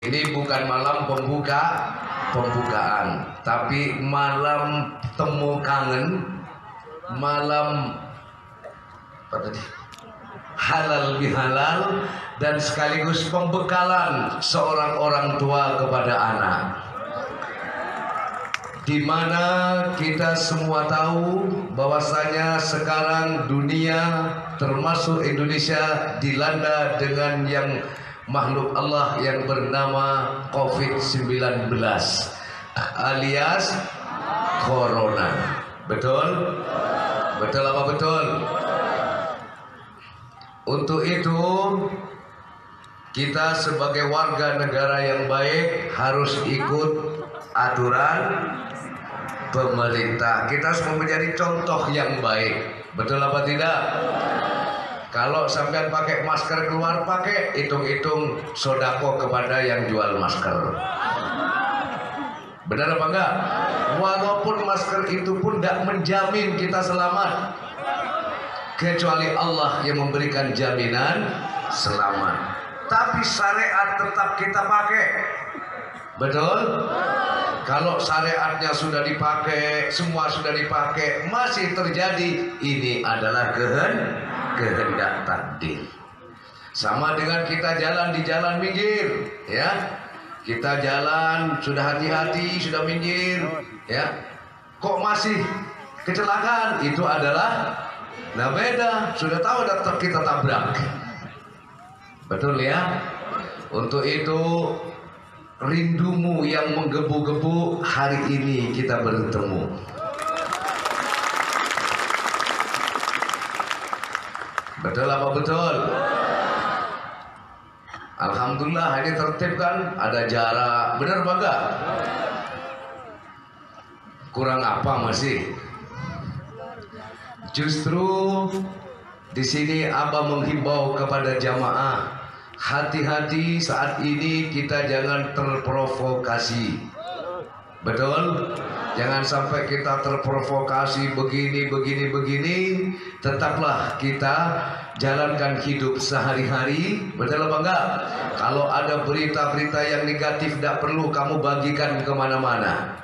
Ini bukan malam pembukaan, tapi malam temu kangen, malam apa tadi? Halal bihalal, dan sekaligus pembekalan seorang orang tua kepada anak. Di mana kita semua tahu bahwasanya sekarang dunia termasuk Indonesia dilanda dengan yang makhluk Allah yang bernama COVID-19 alias Corona. Betul? Betul apa betul? Untuk itu kita sebagai warga negara yang baik harus ikut aturan pemerintah. Kita harus menjadi contoh yang baik. Betul apa tidak? Kalau sampean pakai masker keluar pakai, hitung-hitung sodako kepada yang jual masker. Benar apa enggak? Walaupun masker itu pun tidak menjamin kita selamat, kecuali Allah yang memberikan jaminan selamat. Tapi syariat tetap kita pakai. Betul? Kalau syariatnya sudah dipakai, semua sudah dipakai, masih terjadi, ini adalah kehendak takdir. Sama dengan kita jalan di jalan minggir, ya. Kita jalan sudah hati-hati, sudah minggir, ya. Kok masih kecelakaan? Itu adalah beda, sudah tahu kita tabrak. Betul ya? Untuk itu rindumu yang menggebu-gebu, hari ini kita bertemu. Betul apa betul? Alhamdulillah ini tertib kan, ada jarak. Benar apa enggak? Kurang apa masih? Justru di sini Abah menghimbau kepada jamaah, hati-hati saat ini, kita jangan terprovokasi. Betul? Jangan sampai kita terprovokasi begini. Tetaplah kita jalankan hidup sehari-hari. Betul apa enggak? Kalau ada berita-berita yang negatif, tidak perlu kamu bagikan kemana-mana.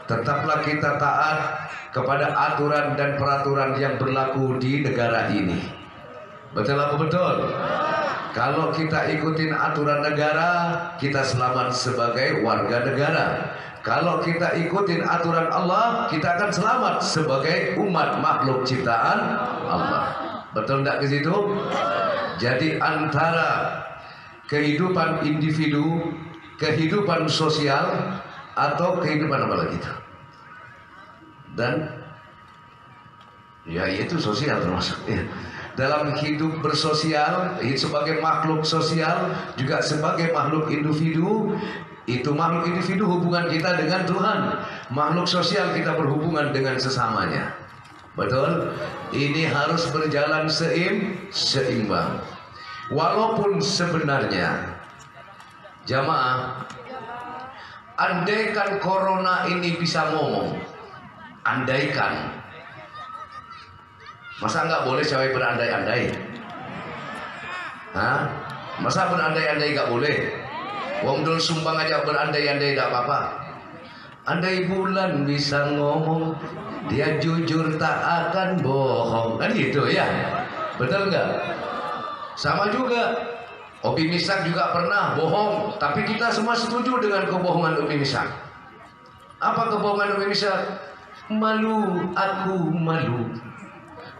Tetaplah kita taat kepada aturan dan peraturan yang berlaku di negara ini. Betul apa betul? Kalau kita ikutin aturan negara, kita selamat sebagai warga negara. Kalau kita ikutin aturan Allah, kita akan selamat sebagai umat makhluk ciptaan Allah. Betul tidak ke situ? Jadi antara kehidupan individu, kehidupan sosial, atau kehidupan apa lagi itu? Dan ya itu sosial termasuk ya. Dalam hidup bersosial, sebagai makhluk sosial, juga sebagai makhluk individu. Itu makhluk individu hubungan kita dengan Tuhan, makhluk sosial kita berhubungan dengan sesamanya. Betul? Ini harus berjalan seimbang. Walaupun sebenarnya jamaah, andaikan corona ini bisa ngomong, andaikan, masa nggak boleh cewek berandai-andai? Hah? Masa berandai-andai nggak boleh? Wong dul sumbang aja berandai-andai tidak apa-apa. Andai bulan bisa ngomong, dia jujur tak akan bohong. Kan gitu ya? Betul nggak? Sama juga Opi Misak juga pernah bohong, tapi kita semua setuju dengan kebohongan Opi Misak. Apa kebohongan Opi Misak? Malu, aku malu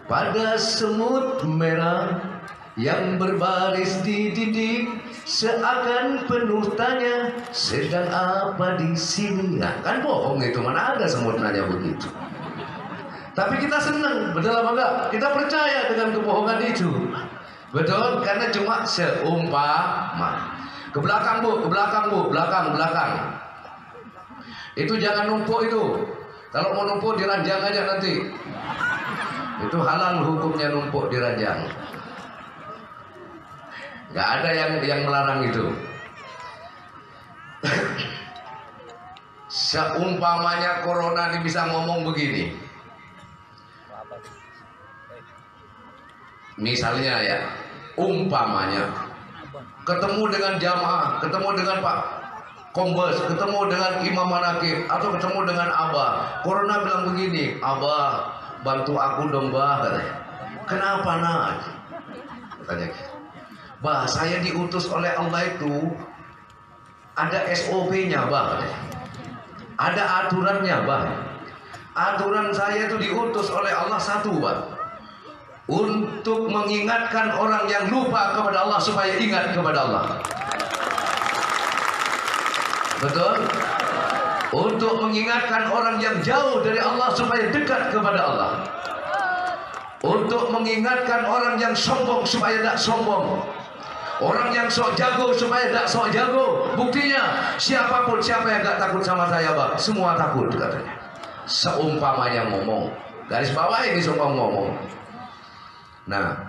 pada semut merah yang berbaris di dinding, seakan penuh tanya, sedang apa di sini? Nah, kan bohong itu, mana ada semut nanya begitu. Tapi kita senang, betul apa enggak? Kita percaya dengan kebohongan itu. Betul? Karena cuma seumpama. Ke belakang bu, ke belakang bu, belakang. Itu jangan numpuk itu. Kalau mau numpuk diranjang aja nanti. Itu halal hukumnya numpuk diranjang. Gak ada yang melarang itu. Seumpamanya corona ini bisa ngomong begini. Misalnya ya, umpamanya ketemu dengan jamaah, ketemu dengan Pak Kombes, ketemu dengan Imam Manakib atau ketemu dengan Abah. Corona bilang begini, Abah bantu aku dong bah, katanya. Kenapa nak? Katanya, bah saya diutus oleh Allah itu ada SOP-nya bah, katanya. Ada aturannya bah. Aturan saya itu diutus oleh Allah satu bah, untuk mengingatkan orang yang lupa kepada Allah supaya ingat kepada Allah. Betul? Untuk mengingatkan orang yang jauh dari Allah supaya dekat kepada Allah. Untuk mengingatkan orang yang sombong supaya tidak sombong. Orang yang sok jago supaya tidak sok jago. Buktinya siapapun, siapa yang gak takut sama saya bang, semua takut katanya. Seumpamanya ngomong, garis bawah ini semua ngomong. Nah,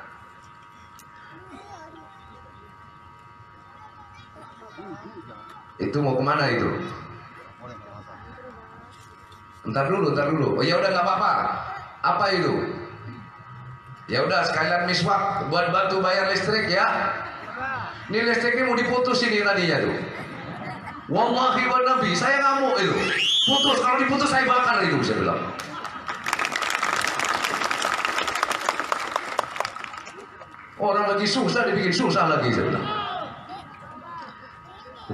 itu mau kemana itu? Ntar dulu. Oh ya udah nggak apa-apa. Apa itu? Ya udah sekalian miswak buat bantu bayar listrik ya. Ini listrik ini mau diputus ini tadinya tuh. Wallahi wa nabi, saya ngamuk itu. Putus, kalau diputus saya bakar itu, saya bilang. Orang lagi susah dibikin susah lagi, saya bilang.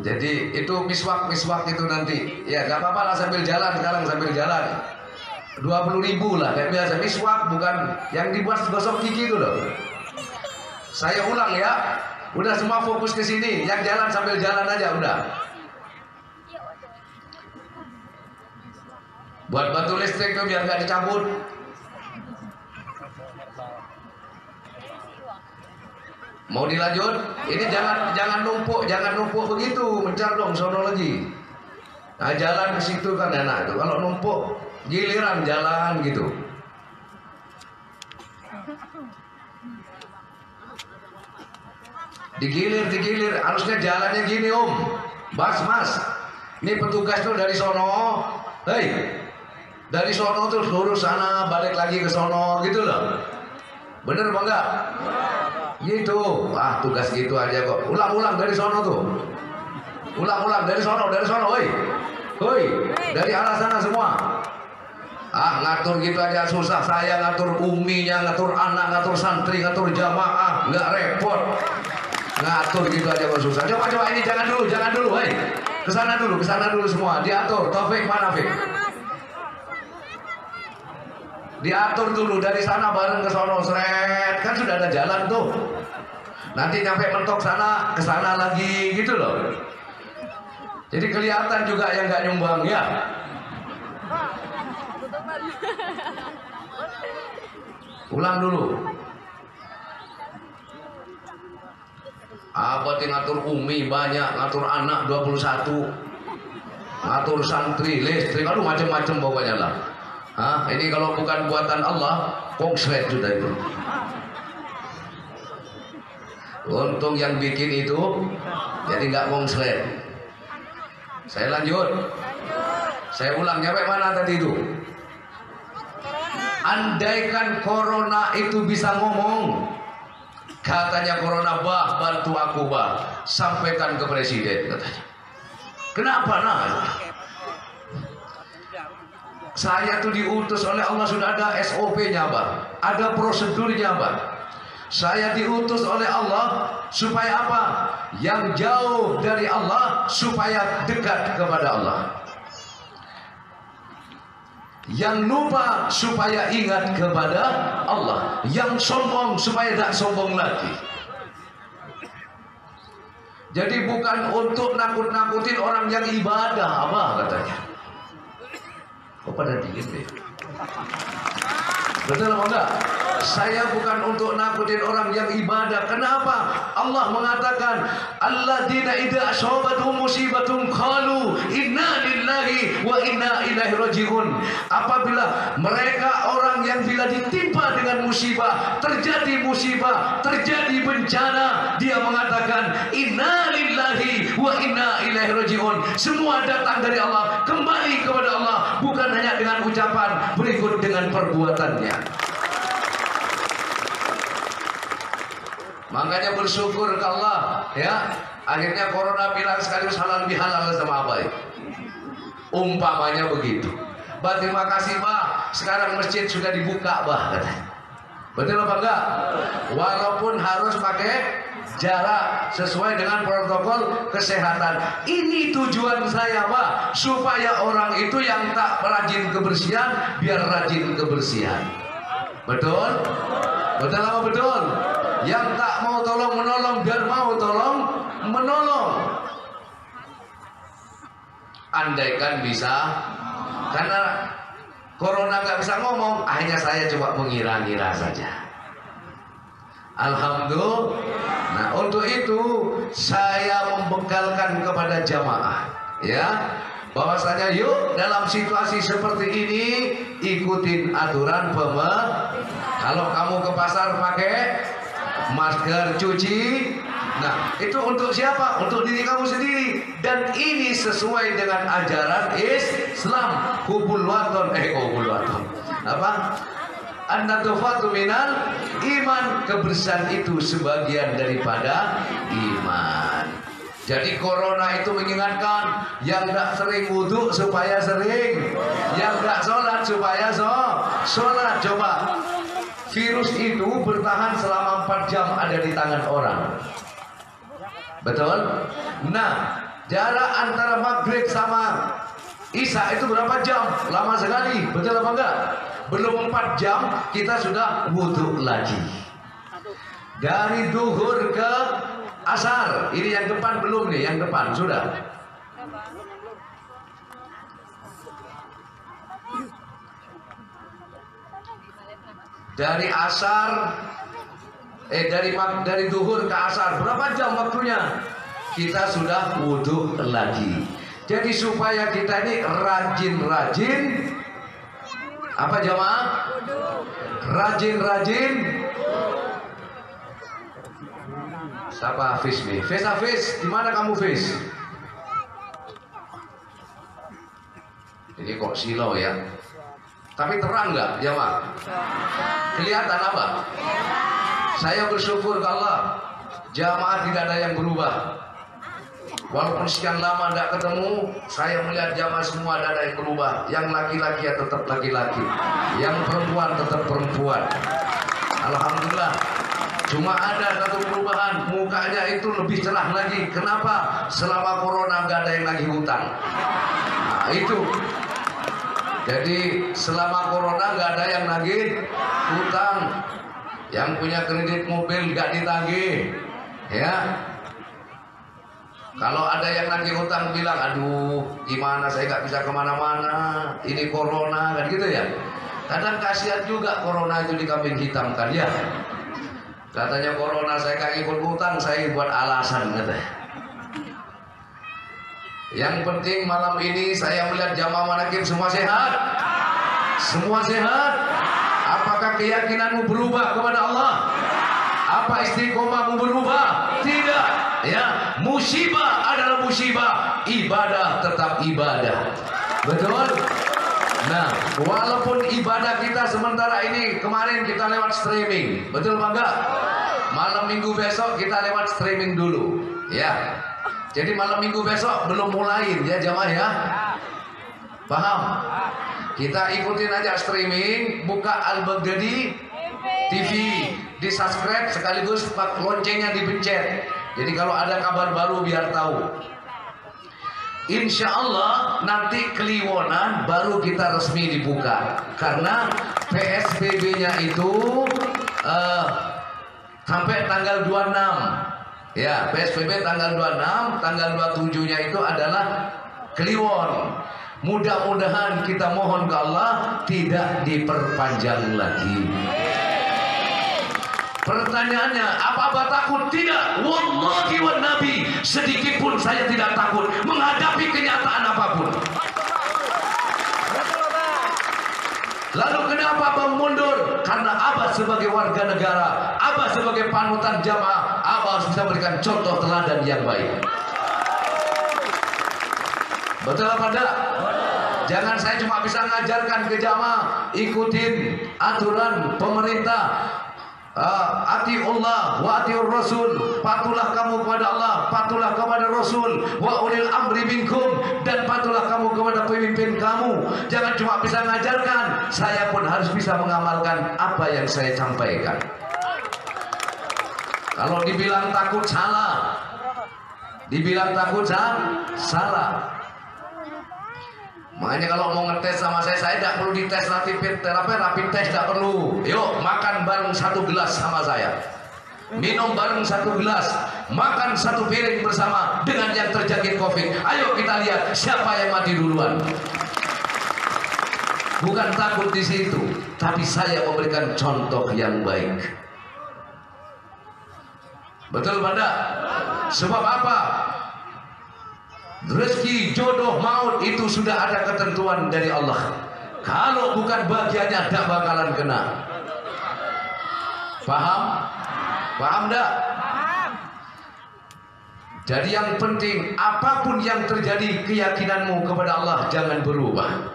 Jadi itu miswak itu nanti ya gak apa-apa lah, sambil jalan sekarang, sambil jalan 20.000 lah kayak biasa. Miswak bukan yang dibuat gosok gigi itu loh. Saya ulang ya, udah semua fokus ke sini, yang jalan sambil jalan aja udah. Buat batu listrik tuh biar gak dicabut. Mau dilanjut? Ini jangan numpuk begitu, mencar dong sono lagi. Nah jalan ke situ kan enak tuh. Kalau numpuk giliran jalan gitu. Digilir, harusnya jalannya gini om. Mas, ini petugas tuh dari sono, hei, dari sono tuh lurus sana, balik lagi ke sono gitu loh. Bener apa enggak? Gitu, tugas gitu aja kok. Ulang dari sono tuh. Ulang dari sono, hoi, dari arah sana semua. Ngatur gitu aja susah. Saya ngatur uminya, ngatur anak, ngatur santri, ngatur jamaah, nggak repot. Ngatur gitu aja kok susah. Coba ini jangan dulu, hoi. Kesana dulu semua. Diatur. Taufik mana Fik? Diatur dulu dari sana bareng ke sono seret, kan sudah ada jalan tuh. Nanti nyampe mentok sana, ke sana lagi gitu loh. Jadi kelihatan juga yang nggak nyumbang ya. Ulang dulu. Apa ngatur umi banyak, ngatur anak 21, ngatur santri, listrik, aduh macam-macam pokoknya lah. Ini kalau bukan buatan Allah, kongslet sudah itu. Untung yang bikin itu, jadi nggak kongslet. Saya lanjut. Saya ulang, nyampe mana tadi itu? Andaikan corona itu bisa ngomong, katanya corona, bah bantu aku bah, sampaikan ke presiden katanya. Kenapa nah? Saya tuh diutus oleh Allah, sudah ada SOP-nya bah, ada prosedurnya bah. Saya diutus oleh Allah supaya apa? Yang jauh dari Allah supaya dekat kepada Allah. Yang lupa supaya ingat kepada Allah. Yang sombong supaya tidak sombong lagi. Jadi bukan untuk nakut-nakutin orang yang ibadah, apa katanya? Kok pada diem deh? Betul apa enggak? Saya bukan untuk nakutin orang yang ibadah. Kenapa? Allah mengatakan, alladzina idza asabatuhum musibatun qalu inna lillahi wa inna ilaihi rajiun. Apabila mereka orang yang bila ditimpa dengan musibah, terjadi bencana, dia mengatakan inna lillahi wa inna ilaihi rajiun. Semua datang dari Allah, kembali kepada Allah, bukan hanya dengan ucapan, berikut dengan perbuatannya. Makanya bersyukur ke Allah ya. Akhirnya corona bilang sekaligus halal bihalal sama Abai. Umpamanya begitu. Bah, terima kasih bah, sekarang masjid sudah dibuka bah, katanya. Betul apa enggak? Walaupun harus pakai jarak sesuai dengan protokol kesehatan. Ini tujuan saya pak, supaya orang itu yang tak rajin kebersihan biar rajin kebersihan. Betul? Betul apa betul? Yang tak mau tolong menolong biar mau tolong menolong. Andaikan bisa, karena corona nggak bisa ngomong, akhirnya saya coba mengira-ngira saja. Alhamdulillah. Nah, untuk itu saya membekalkan kepada jamaah, ya, bahwasanya yuk dalam situasi seperti ini ikutin aturan pemerintah. Kalau kamu ke pasar pakai masker, cuci. Nah, itu untuk siapa? Untuk diri kamu sendiri. Dan ini sesuai dengan ajaran Islam. Hubul waton, hubul waton. Apa? An-nadhafatu minal iman. Kebersihan itu sebagian daripada iman. Jadi corona itu mengingatkan yang tidak sering wudhu supaya sering, yang tidak sholat supaya sholat. Coba virus itu bertahan selama 4 jam ada di tangan orang. Betul? Nah, jarak antara maghrib sama isya itu berapa jam? Lama sekali. Betul apa enggak? Belum 4 jam kita sudah wudhu lagi. Dari duhur ke asar. Ini yang depan belum nih, yang depan sudah. Dari asar dari duhur ke asar berapa jam waktunya? Kita sudah wudhu lagi. Jadi supaya kita ini rajin-rajin apa jamaah? Rajin-rajin. Siapa Hafiz nih? Hafiz, di mana kamu Hafiz? Ini kok silau ya? Tapi terang nggak jamaah? Kelihatan apa? Saya bersyukur ke Allah, jamaah tidak ada yang berubah. Walaupun sekian lama tidak ketemu, saya melihat jamaah semua ada yang berubah. Yang laki-laki ya tetap laki-laki, yang perempuan tetap perempuan. Alhamdulillah. Cuma ada satu perubahan, mukanya itu lebih cerah lagi. Kenapa? Selama corona nggak ada yang lagi hutang. Nah, itu. Jadi selama corona nggak ada yang lagi hutang. Yang punya kredit mobil nggak ditagih, ya. Kalau ada yang lagi hutang bilang, aduh, gimana saya nggak bisa kemana-mana, ini corona kan gitu ya. Kadang kasihan juga corona itu dikambing hitamkan ya. Katanya corona saya nggak ikut hutang, saya buat alasan katanya. Yang penting malam ini saya melihat jamaah manakib semua sehat, semua sehat. Apakah keyakinanmu berubah kepada Allah? Apa istiqomahmu berubah? Tidak. Ya, musibah adalah musibah, ibadah tetap ibadah. Betul? Nah, walaupun ibadah kita sementara ini kemarin kita lewat streaming, betul apa enggak? Malam minggu besok kita lewat streaming dulu, ya. Jadi malam minggu besok belum mulai ya jamaah ya. Paham? Kita ikutin aja streaming, buka Al-Baghdadi TV, di subscribe sekaligus loncengnya dipencet. Jadi kalau ada kabar baru biar tahu. Insya Allah nanti Kliwonan baru kita resmi dibuka. Karena PSBB-nya itu sampai tanggal 26. Ya, PSBB tanggal 26, tanggal 27-nya itu adalah Kliwon. Mudah-mudahan kita mohon ke Allah tidak diperpanjang lagi. Pertanyaannya, apa takut? Tidak. Wallahi wa nabi, sedikit pun saya tidak takut menghadapi kenyataan apapun. Lalu kenapa Bang mundur? Karena Abah sebagai warga negara, Abah sebagai panutan jamaah, Abah harus bisa memberikan contoh teladan yang baik. Betul apa enggak? Jangan saya cuma bisa mengajarkan ke jamaah ikutin aturan pemerintah. Atiullah wa atiur rasul, patuhlah kamu kepada Allah, patuhlah kepada Rasul, wa ulil amri minkum, dan patuhlah kamu kepada pemimpin kamu. Jangan cuma bisa mengajarkan, saya pun harus bisa mengamalkan apa yang saya sampaikan. Kalau dibilang takut salah, dibilang takut salah. Makanya kalau mau ngetes sama saya tidak perlu dites rapid test, tidak perlu. Yuk makan bareng satu gelas sama saya, minum bareng satu gelas, makan satu piring bersama dengan yang terjangkit COVID. Ayo kita lihat siapa yang mati duluan. Bukan takut di situ, tapi saya memberikan contoh yang baik. Betul pada? Sebab apa? Rezeki, jodoh, maut itu sudah ada ketentuan dari Allah. Kalau bukan bagiannya tidak bakalan kena. Paham? Paham enggak? Jadi yang penting, apapun yang terjadi, keyakinanmu kepada Allah jangan berubah.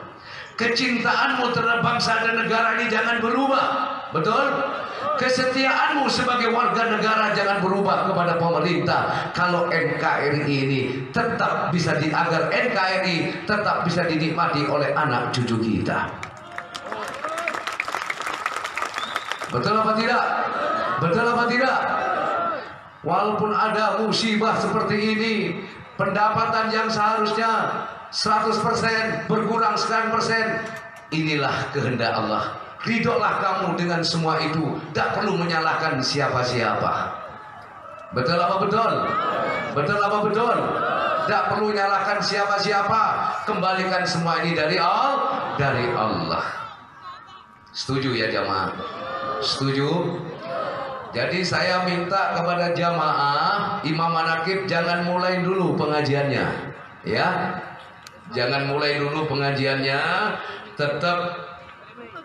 Kecintaanmu terhadap bangsa dan negara ini jangan berubah. Betul? Kesetiaanmu sebagai warga negara jangan berubah kepada pemerintah. Kalau NKRI ini tetap bisa agar NKRI tetap bisa dinikmati oleh anak cucu kita. Betul apa tidak? Betul apa tidak? Walaupun ada musibah seperti ini, pendapatan yang seharusnya 100% berkurang 9%, inilah kehendak Allah. Ridholah kamu dengan semua itu, tak perlu menyalahkan siapa-siapa. Betul apa betul? Betul apa betul? Tak perlu menyalahkan siapa-siapa. Kembalikan semua ini dari Allah. Setuju ya jamaah? Setuju? Jadi saya minta kepada jamaah, Imam Manakib jangan mulai dulu pengajiannya, ya. Jangan mulai dulu pengajiannya, tetap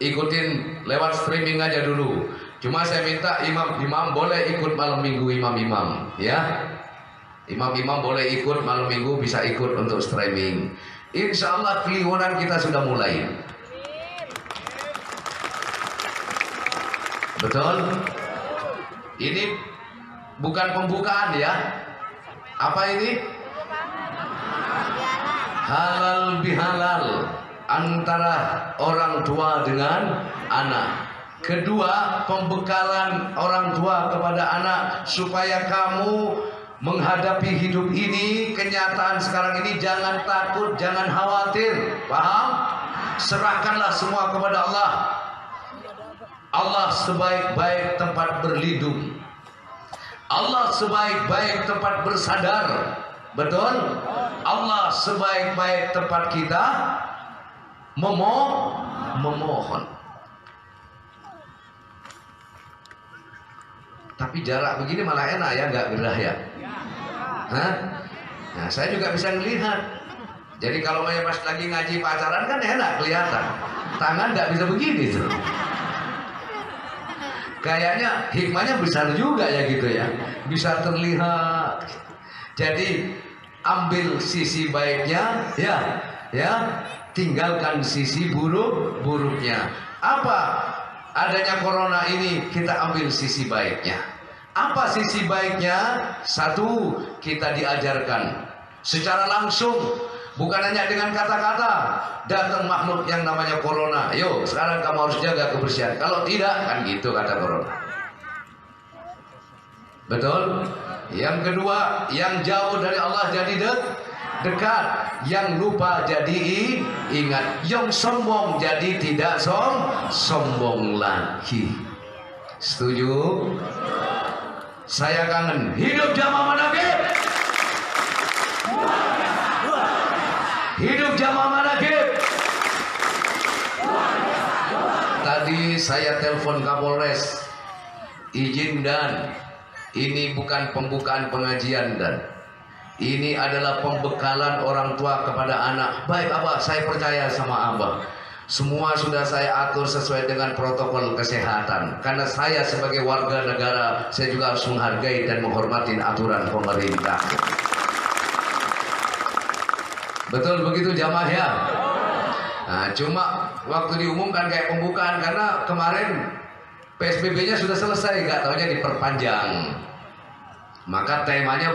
ikutin lewat streaming aja dulu. Cuma saya minta imam boleh ikut malam minggu, imam ya. Imam boleh ikut malam minggu, bisa ikut untuk streaming. Insya Allah Kliwonan kita sudah mulai. Betul? Ini bukan pembukaan ya. Apa ini? Halal bihalal antara orang tua dengan anak. Kedua, pembekalan orang tua kepada anak supaya kamu menghadapi hidup ini, kenyataan sekarang ini, jangan takut, jangan khawatir. Paham? Serahkanlah semua kepada Allah. Allah sebaik-baik tempat berlindung. Allah sebaik-baik tempat bersandar. Betul? Allah sebaik-baik tempat kita memohon. Tapi jarak begini malah enak ya, nggak gerah ya. Hah? Nah, saya juga bisa melihat. Jadi kalau pas lagi ngaji pacaran kan enak kelihatan. Tangan nggak bisa begini tuh. Kayaknya hikmahnya besar juga ya gitu ya. Bisa terlihat. Jadi ambil sisi baiknya ya, tinggalkan sisi buruknya. Apa adanya corona ini, kita ambil sisi baiknya. Apa sisi baiknya? Satu, kita diajarkan secara langsung, bukan hanya dengan kata-kata. Datang makhluk yang namanya corona, yuk sekarang kamu harus jaga kebersihan. Kalau tidak kan gitu kata corona. Betul? Yang kedua, yang jauh dari Allah jadi dekat, yang lupa jadi ingat, yang sombong jadi tidak sombong lagi. Setuju? Saya kangen hidup jamaah Manakib. Hidup jamaah Manakib. Tadi saya telepon Kapolres, izin dan ini bukan pembukaan pengajian dan ini adalah pembekalan orang tua kepada anak. Baik Abah, saya percaya sama Abah. Semua sudah saya atur sesuai dengan protokol kesehatan. Karena saya sebagai warga negara, saya juga harus menghargai dan menghormati aturan pemerintah. Betul begitu jamaah ya? Nah, cuma waktu diumumkan kayak pembukaan, karena kemarin PSBB-nya sudah selesai, nggak taunya diperpanjang. Maka temanya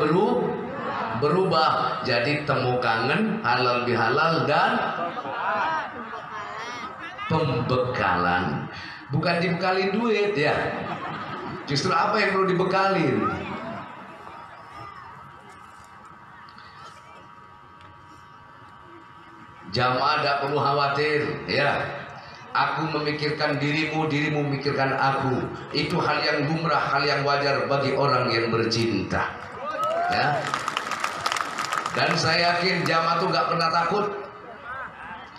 berubah jadi temu kangen, halal bihalal, dan pembekalan. Bukan dibekalin duit ya. Justru apa yang perlu dibekalin? Jamaah tidak perlu khawatir ya. Aku memikirkan dirimu, dirimu memikirkan aku. Itu hal yang lumrah, hal yang wajar bagi orang yang bercinta ya. Dan saya yakin jamaah tuh gak pernah takut.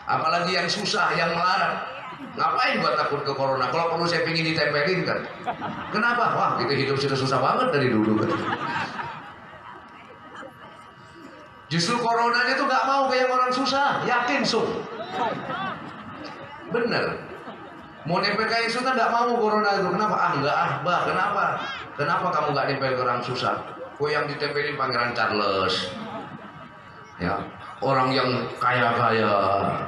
Apalagi yang susah, yang melarat. Ngapain buat takut ke corona? Kalau perlu saya pingin ditempelin kan. Kenapa? Wah, kita hidup sudah susah banget dari dulu kan. Justru coronanya tuh gak mau kayak orang susah. Yakin sung. Bener. Mau nempel kayak susah gak mau corona itu. Kenapa? Ah enggak ah bah. Kenapa? Kenapa kamu gak nempel ke orang susah? Kok yang ditempelin Pangeran Charles ya, orang yang kaya-kaya,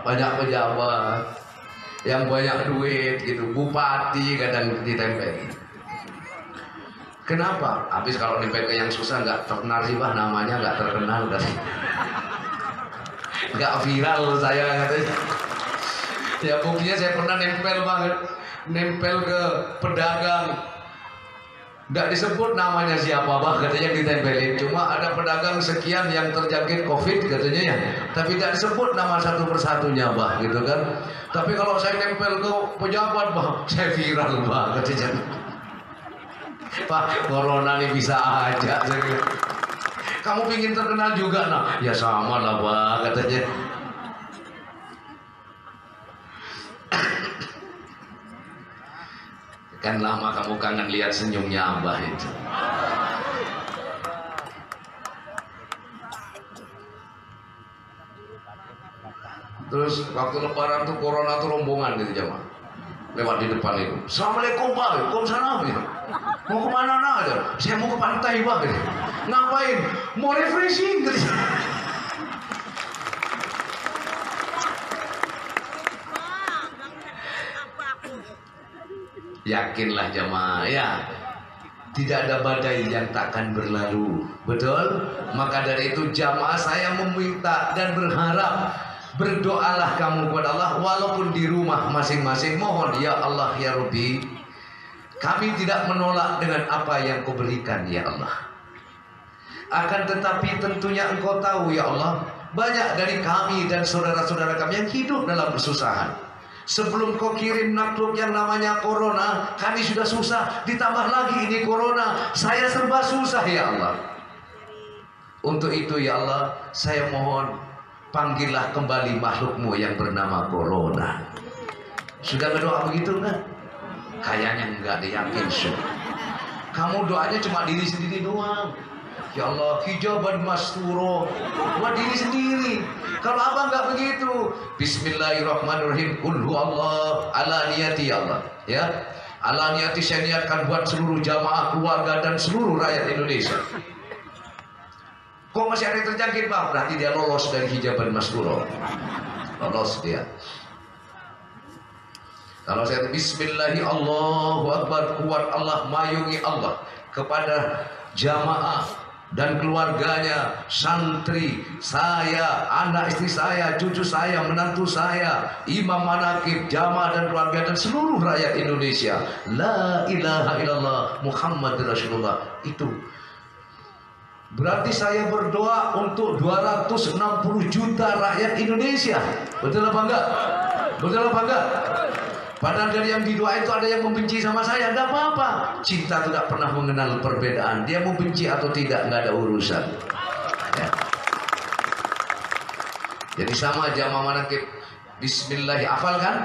banyak pejabat, yang banyak duit gitu, bupati kadang ditempelin. Kenapa? Habis kalau nempel ke yang susah nggak terkenal sih bah, namanya nggak terkenal kan, nggak viral saya katanya. Ya buktinya saya pernah nempel banget, nempel ke pedagang, nggak disebut namanya siapa bah, katanya ditempelin. Cuma ada pedagang sekian yang terjangkit COVID katanya ya, tapi nggak disebut nama satu persatunya bah, gitu kan. Tapi kalau saya nempel ke pejabat bah, saya viral bah katanya. Pak, corona ini bisa aja. Kamu pingin terkenal juga nah? Ya sama lah bah katanya. Kan lama kamu kangen lihat senyumnya Abah itu. Terus waktu lebaran tuh corona tuh rombongan gitu jamaah. Lewat di depan itu. Assalamualaikum Pak, waalaikumsalam ya. Mau kemana nah aja? Saya mau ke pantai Pak. Gitu. Ngapain? Mau refreshing gitu. Yakinlah jamaah ya, tidak ada badai yang takkan berlalu, betul? Maka dari itu jamaah saya meminta dan berharap, berdoalah kamu kepada Allah walaupun di rumah masing-masing. Mohon ya Allah ya Rabbi, kami tidak menolak dengan apa yang Kau berikan ya Allah. Akan tetapi tentunya Engkau tahu ya Allah, banyak dari kami dan saudara-saudara kami yang hidup dalam kesusahan. Sebelum Kau kirim nakhluk yang namanya corona, kami sudah susah, ditambah lagi ini corona, saya serba susah ya Allah. Untuk itu ya Allah, saya mohon panggillah kembali makhlukmu yang bernama corona. Sudah berdoa begitu enggak? Kayaknya enggak diyakin sih. Kamu doanya cuma diri sendiri doang. Ya Allah, hijaban masturo buat diri sendiri. Kalau abang nggak begitu, Bismillahirrahmanirrahim. Qul huwallahu ala niyati ya Allah. Ya, ala niyati saya niatkan buat seluruh jamaah, keluarga dan seluruh rakyat Indonesia. Kok masih ada yang terjangkit Pak? Berarti dia lolos dari hijaban masturo. Lolos dia. Kalau saya Bismillahi Allahu Akbar, kuat Allah, mayungi Allah kepada jamaah dan keluarganya, santri saya, anak istri saya, cucu saya, menantu saya, imam manakib, jamaah dan keluarga dan seluruh rakyat Indonesia. La ilaha illallah Muhammad Rasulullah. Itu berarti saya berdoa untuk 260 juta rakyat Indonesia. Betul apa enggak? Betul apa enggak? Padahal dari yang didoa itu ada yang membenci sama saya, enggak apa-apa. Cinta tidak pernah mengenal perbedaan. Dia mau benci atau tidak, enggak ada urusan. Ya. Jadi sama jamaah manakib. Bismillahi, hafal kan?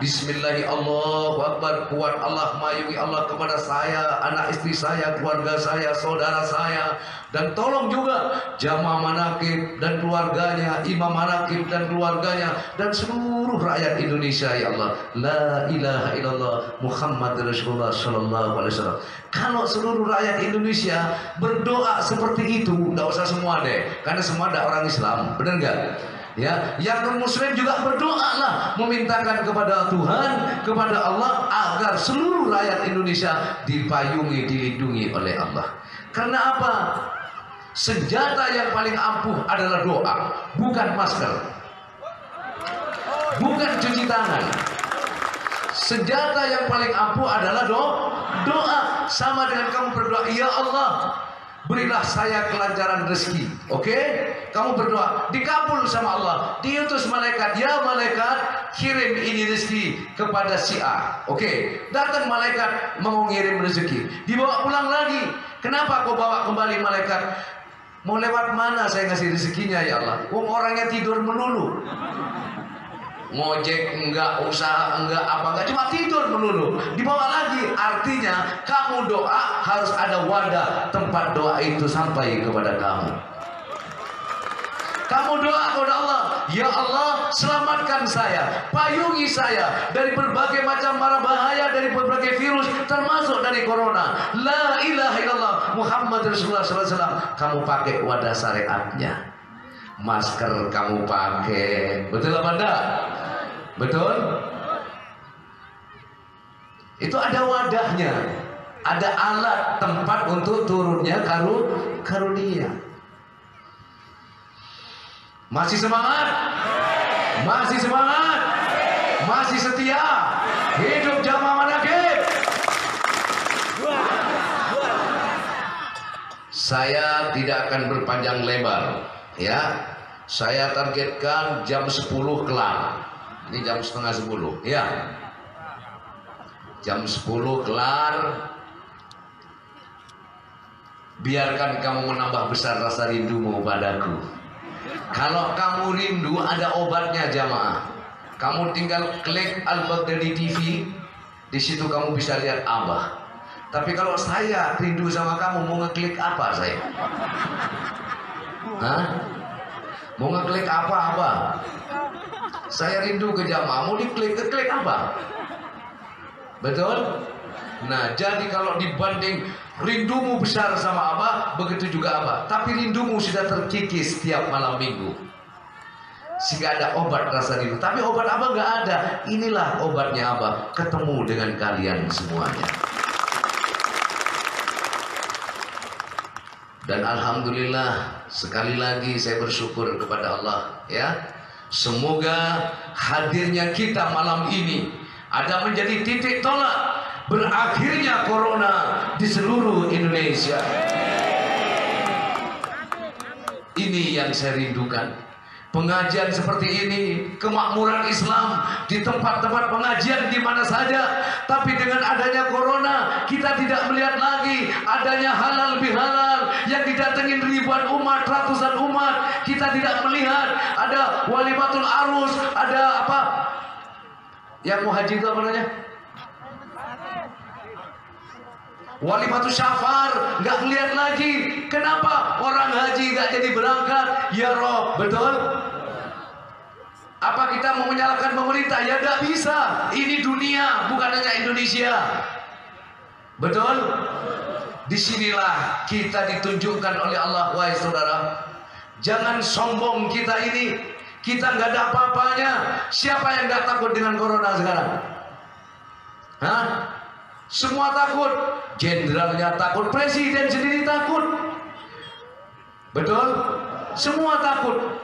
Bismillahi Allahu Akbar, kuat Allah, mayungi Allah kepada saya, anak istri saya, keluarga saya, saudara saya. Dan tolong juga jamaah manakib dan keluarganya, imam manakib dan keluarganya, dan seluruh rakyat Indonesia ya Allah. La ilaha illallah Muhammad Rasulullah sallallahu alaihi wasallam. Kalau seluruh rakyat Indonesia berdoa seperti itu, enggak usah semua deh, karena semua ada orang Islam, benar enggak? Ya, yang non-muslim juga berdoalah, memintakan kepada Tuhan, kepada Allah agar seluruh rakyat Indonesia dipayungi, dilindungi oleh Allah. Karena apa? Senjata yang paling ampuh adalah doa, bukan masker, bukan cuci tangan. Senjata yang paling ampuh adalah doa. Sama dengan kamu berdoa, ya Allah, berilah saya kelancaran rezeki. Oke? Kamu berdoa, dikabul sama Allah. Diutus malaikat, ya malaikat, kirim ini rezeki kepada si A. Oke? Datang malaikat mau ngirim rezeki. Dibawa pulang lagi. Kenapa kau bawa kembali malaikat? Mau lewat mana saya ngasih rezekinya ya Allah? Orangnya tidur melulu. Ngojek enggak, usaha enggak, apa enggak, cuma tidur melulu. Dibawa lagi. Artinya kamu doa harus ada wadah tempat doa itu sampai kepada kamu. Kamu doa kepada Allah, ya Allah, selamatkan saya, payungi saya dari berbagai macam mara bahaya, dari berbagai virus, termasuk dari corona. La ilaha illallah Muhammad Rasulullah SAW. Kamu pakai wadah syariatnya. Masker kamu pakai, betul apa enggak? Betul? Itu ada wadahnya, ada alat tempat untuk turunnya karunia. Masih semangat? Masih semangat? Masih setia? Hidup jamaah manaqib. Saya tidak akan berpanjang lebar, ya. Saya targetkan jam 10 kelar. Ini jam setengah 10, ya. Jam 10 kelar. Biarkan kamu menambah besar rasa rindumu padaku. Kalau kamu rindu, ada obatnya jamaah. Kamu tinggal klik Al-Baghdadi TV, di situ kamu bisa lihat Abah. Tapi kalau saya rindu sama kamu, mau ngeklik apa saya? Hah? Mau ngeklik apa Abah? Saya rindu ke jamaah, mau diklik apa? Betul? Nah, jadi kalau dibanding rindumu besar sama Abah, begitu juga Abah. Tapi rindumu sudah terkikis setiap malam minggu, sehingga ada obat rasa rindu. Tapi obat Abah nggak ada. Inilah obatnya Abah, ketemu dengan kalian semuanya. Dan alhamdulillah, sekali lagi saya bersyukur kepada Allah, ya. Semoga hadirnya kita malam ini ada menjadi titik tolak berakhirnya corona di seluruh Indonesia. Ini yang saya rindukan. Pengajian seperti ini, kemakmuran Islam di tempat-tempat pengajian di mana saja. Tapi dengan adanya corona, kita tidak melihat lagi adanya halal bihalal yang didatengin ribuan umat, ratusan umat. Kita tidak melihat ada walimatul arus, ada apa? Yang mau haji itu apa namanya? Walimatul syafar, nggak lihat lagi. Kenapa orang haji nggak jadi berangkat? Ya Rob, betul? Apa kita mau menyalahkan pemerintah? Ya nggak bisa. Ini dunia, bukan hanya Indonesia. Betul? Disinilah kita ditunjukkan oleh Allah, wahai saudara. Jangan sombong kita ini. Kita nggak ada apa-apanya. Siapa yang nggak takut dengan corona sekarang? Hah? Semua takut, jenderalnya takut, presiden sendiri takut. Betul? Semua takut.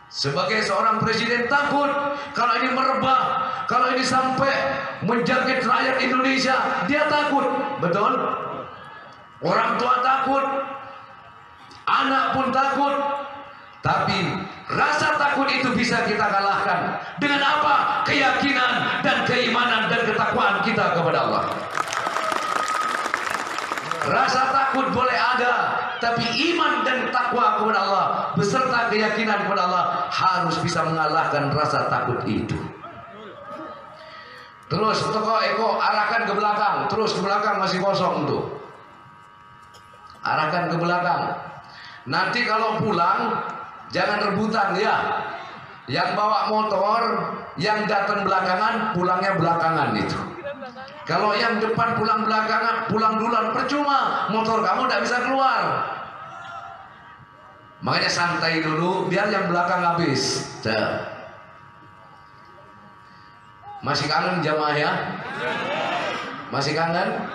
Sebagai seorang presiden takut kalau ini merebak, kalau ini sampai menjangkit rakyat Indonesia, dia takut. Betul? Orang tua takut, anak pun takut. Tapi rasa takut itu bisa kita kalahkan dengan apa? Keyakinan dan keimanan dan ketakwaan kita kepada Allah. Rasa takut boleh ada, tapi iman dan takwa kepada Allah beserta keyakinan kepada Allah harus bisa mengalahkan rasa takut itu. Terus toko Eko arahkan ke belakang, terus ke belakang masih kosong tuh. Arahkan ke belakang. Nanti kalau pulang jangan rebutan ya. Yang bawa motor, yang datang belakangan, pulangnya belakangan itu. Kalau yang depan pulang belakangan, pulang duluan, percuma. Motor kamu tidak bisa keluar. Makanya santai dulu biar yang belakang habis. Masih kangen jamaah ya? Masih kangen?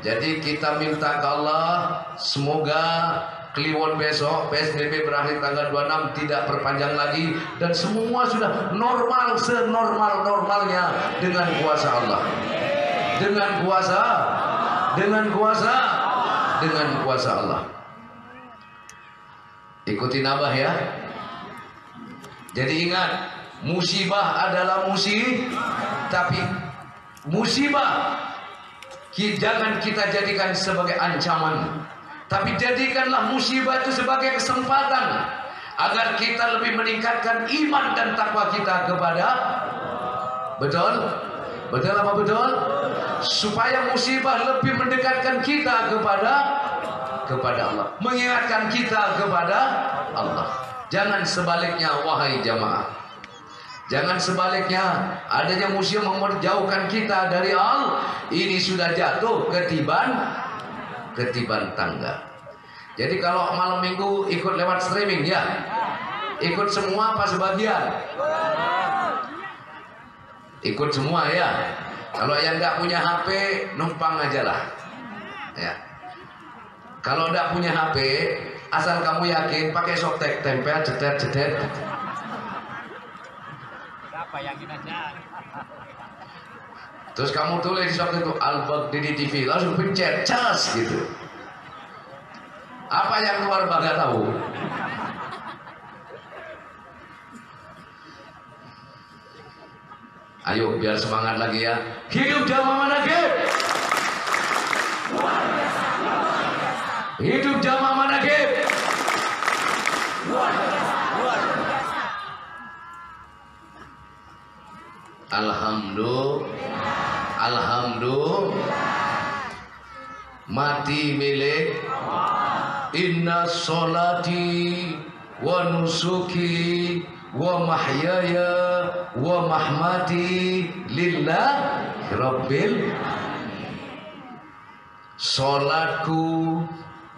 Jadi kita minta ke Allah semoga Kliwon besok PSBB berakhir tanggal 26 tidak perpanjang lagi dan semua sudah normal senormal-normalnya dengan kuasa Allah. Dengan kuasa Allah. Ikutin Abah ya. Jadi ingat, musibah adalah tapi musibah jangan kita jadikan sebagai ancaman, tapi jadikanlah musibah itu sebagai kesempatan agar kita lebih meningkatkan iman dan takwa kita kepada betul apa betul? Supaya musibah lebih mendekatkan kita kepada Allah, mengingatkan kita kepada Allah. Jangan sebaliknya wahai jamaah. Jangan sebaliknya, adanya musibah menjauhkan kita dari Allah. Ini sudah jatuh ketiban tangga. Jadi kalau malam minggu ikut lewat streaming ya, ikut semua apa sebagian? Ikut semua ya. Kalau yang nggak punya HP numpang aja lah. Ya. Kalau nggak punya HP, asal kamu yakin pakai softtek tempel cedet. Bayangin aja. Terus kamu tulis di softtek itu Al-Baghdadi TV, langsung pencet cas gitu. Apa yang keluar Baga tahu? Ayo biar semangat lagi ya. Hidup jamaah manaqib. Hidup jamaah manaqib. Alhamdulillah. Mati milik inna sholati wa nusuki wa mahyaya wa mahmati lillahi rabbil. Sholatku,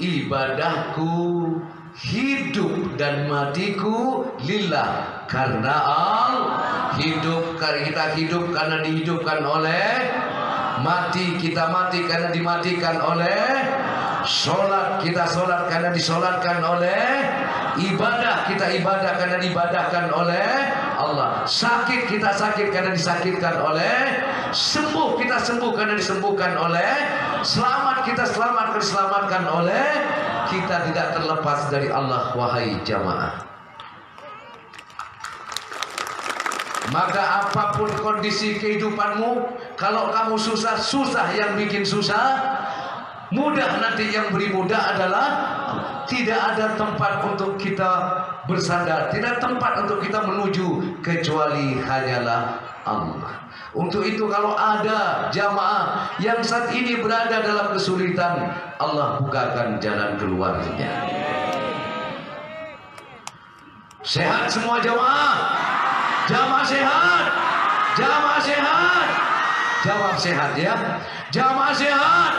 ibadahku, hidup dan matiku lillah, karena Allah. Kita hidup karena dihidupkan oleh, mati kita mati karena dimatikan oleh, sholat kita sholat karena disolatkan oleh, ibadah kita ibadah karena diibadahkan oleh Allah, sakit kita sakit karena disakitkan oleh, sembuh kita sembuh karena disembuhkan oleh, selamat kita selamat karena diselamatkan oleh. Kita tidak terlepas dari Allah wahai jamaah. Maka apapun kondisi kehidupanmu, kalau kamu susah yang bikin susah, mudah nanti yang beri mudah adalah tidak ada tempat untuk kita bersandar, tidak tempat untuk kita menuju kecuali hanyalah Allah. Untuk itu kalau ada jamaah yang saat ini berada dalam kesulitan, Allah bukakan jalan keluarnya. Sehat semua jamaah. Jamaah sehat. Jamaah sehat. Jawab sehat ya. Jamaah sehat.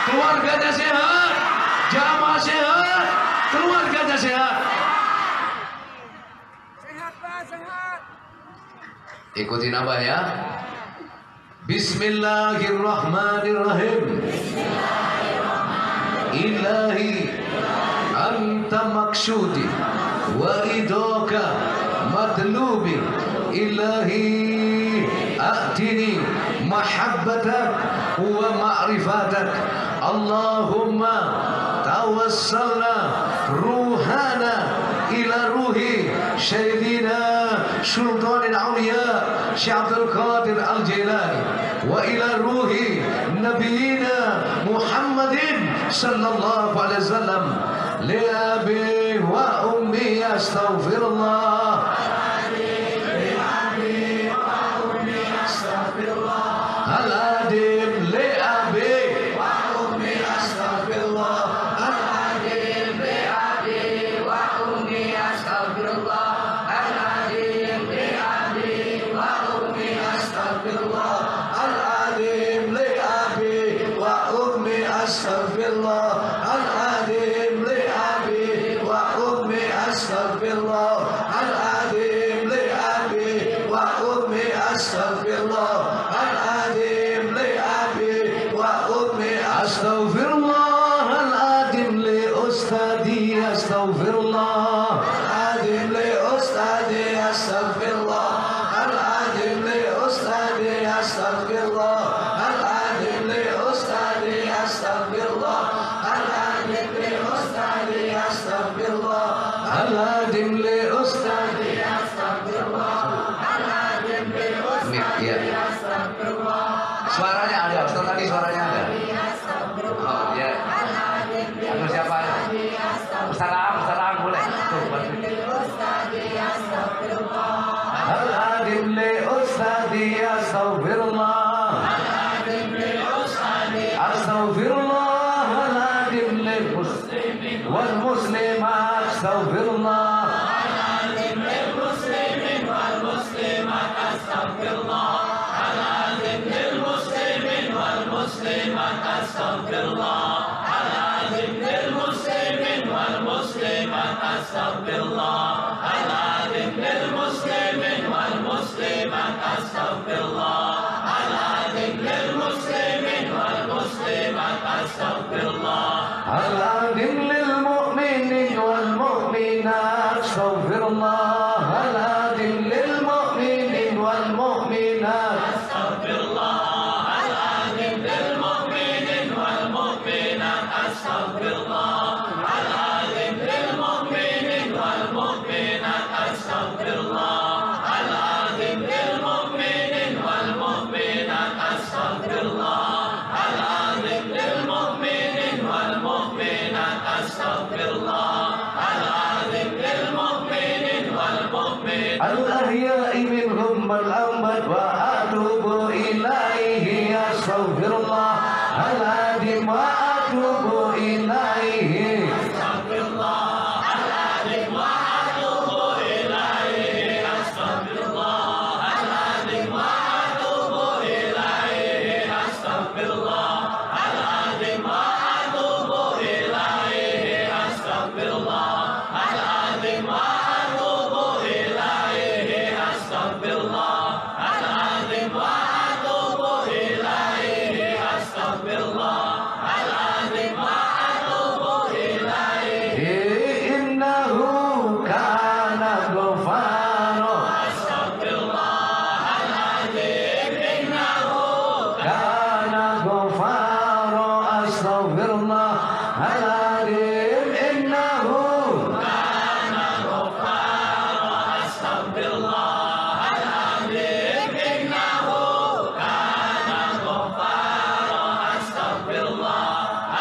Keluarganya sehat. Jamaah sehat. Keluarganya sehat. Sehat Pak, sehat. Ikutin Abah ya. Bismillahirrahmanirrahim. Ilahi anta maksudi wa ridaka matlubi. Ilahi a'tini mahabbatak wa ma'rifatak. Allahumma tawassalna ruhana ila ruhi Sayyidina Sultanil Awliya Syekh Abdul Qadir Al-Jilani wa ila ruhi Nabiyina Muhammadin sallallahu alaihi wasallam li abi wa ummi astaghfirullah al-adim li abi wa ummi astaghfirullah al-adim li abi wa ummi astaghfirullah al-adim li abi wa ummi astaghfirullah al-adim li abi wa ummi astaghfirullah al-adim li abi wa dimli ustadi ya. Suaranya ada, Ustaz tadi suaranya ada. Oh ya. Anu siapa? Ustaz boleh. Al-adim li ustadi astaghfirullah. Astaghfirullah al-adim li muslimin wal muslimat astaghfirullah. Al-adim li muslimin wal muslimat astaghfirullah. Al-adim lil muslimin wal muslimat astaghfirullah. Al-adim lil muslimin wal muslimat astaghfirullah. Al-adim lil muslimin wal muslimat astaghfirullah. Al-adim lil muslimin wal muslimat astaghfirullah. Al-adim lil mu'minin wal mu'minat astaghfirullah. Al-adim lil mu'minin wal mu'minat astaghfirullah. Al-adim lil mu'minin wal mu'minat astaghfirullah. Al-adim lil mu'minin wal mu'minat astaghfirullah. Al-adim lil mu'minin wal mu'minat astaghfirullah. Al-adim lil mu'minin wal mu'minat astaghfirullah. Al-adim lil mu'minin wal mu'minat al-ahya'i minhum wal amwat wa atubu ilaihi astaghfirullah. Al-adim wa atubu ilaihi astaghfirullah. Al-adim wa atubu ilaihi astaghfirullah. Al-adim wa atubu ilaihi astaghfirullah. Al-adim wa atubu ilaihi astaghfirullah. Al-adim wa atubu ilaihi astaghfirullah. Al-adim wa atubu ilaihi astaghfirullah. Al-adim wa atubu ilaihi innahu kana ghafara. Astaghfirullah. Al-adim innahu kana ghafara. Astaghfirullah. Al-adim innahu kana ghafara. Astaghfirullah. Al-adim innahu kana ghafara. Astaghfirullah.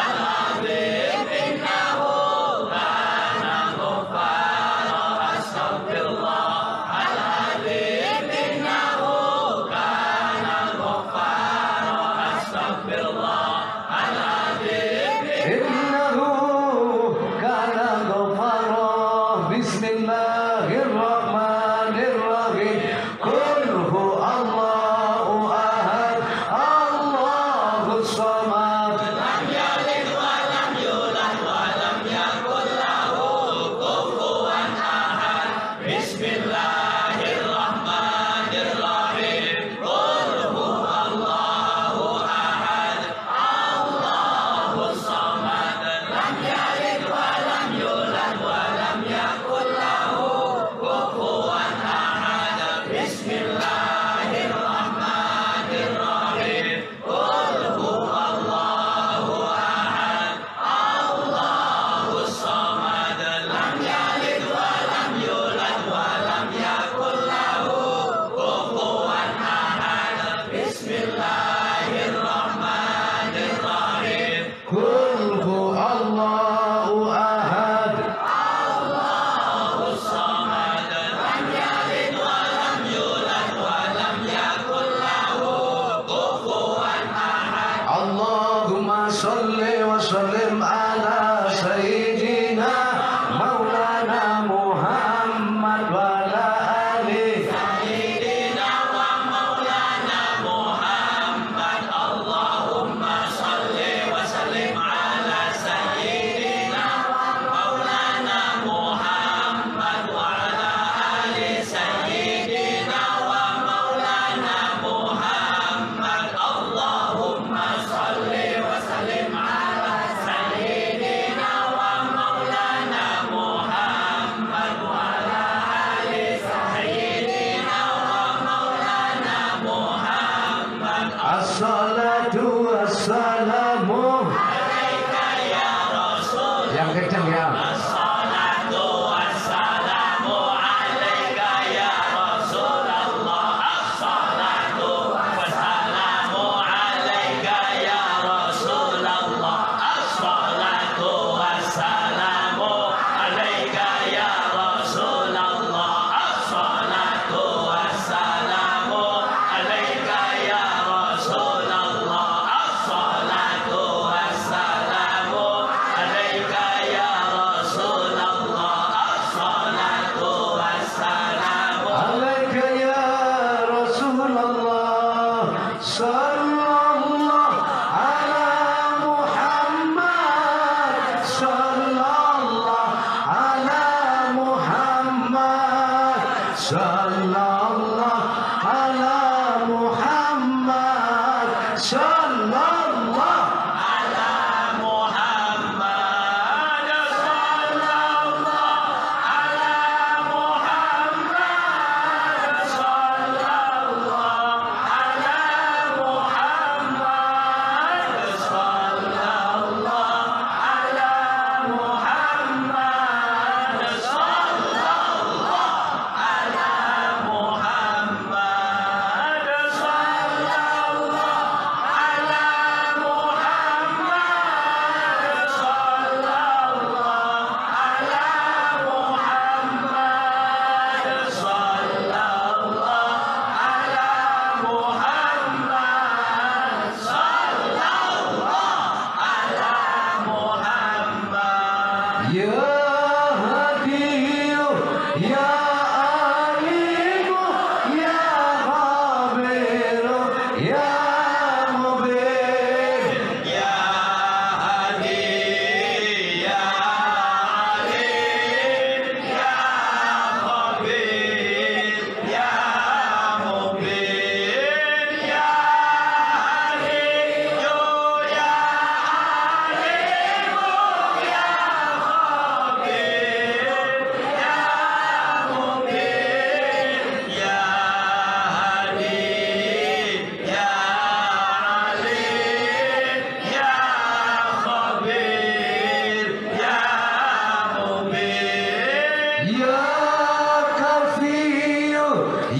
Al-adim innahu kana ghafara. Astaghfirullah. Al-adim innahu kana ghafara. Astaghfirullah. Al-adim innahu kana ghafara. Bismillahirrahmanirrahim. Qul hu Allahu ahad. Allahus samad. Lam yalid wa lam yulad wa lam yakul lahu kufuwan ahad. Bismillahirrahmanirrahim. Qul hu Allahu ahad. Allahus samad. Lam yalid wa lam yulad wa lam yakul lahu kufuwan sallallahu ala Muhammad, sallallahu ala Muhammad, sallallahu ala Muhammad, sallallahu ala Muhammad, sallallahu ala Muhammad, sallallahu ala Muhammad, sallallahu ala Muhammad, sallallahu ala Muhammad, sallallahu ala Muhammad, sallallahu ala Muhammad. Ya Hadiyu ya Alimu ya Khabiru ya Mubin. Ya Hadi ya Alim ya Khabir ya Mubin. Ya Hadiyu ya Alimu ya Khabir ya Mubin. Ya Hadi ya Alim ya Khabir ya Mubin. Ya Kafiyu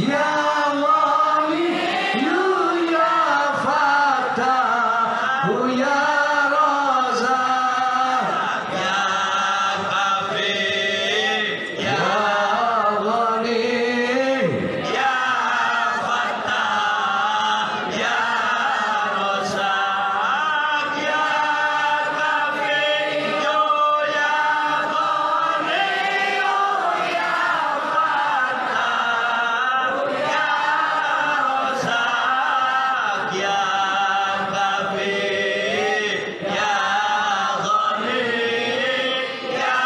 ya Waliyu ya Fatahu ya Razak. Ya Kafir ya Ghani ya Fatah ya Razak. Ya Kafir ya Ghani ya Fatah ya Razak. Ya Kafir ya Ghani ya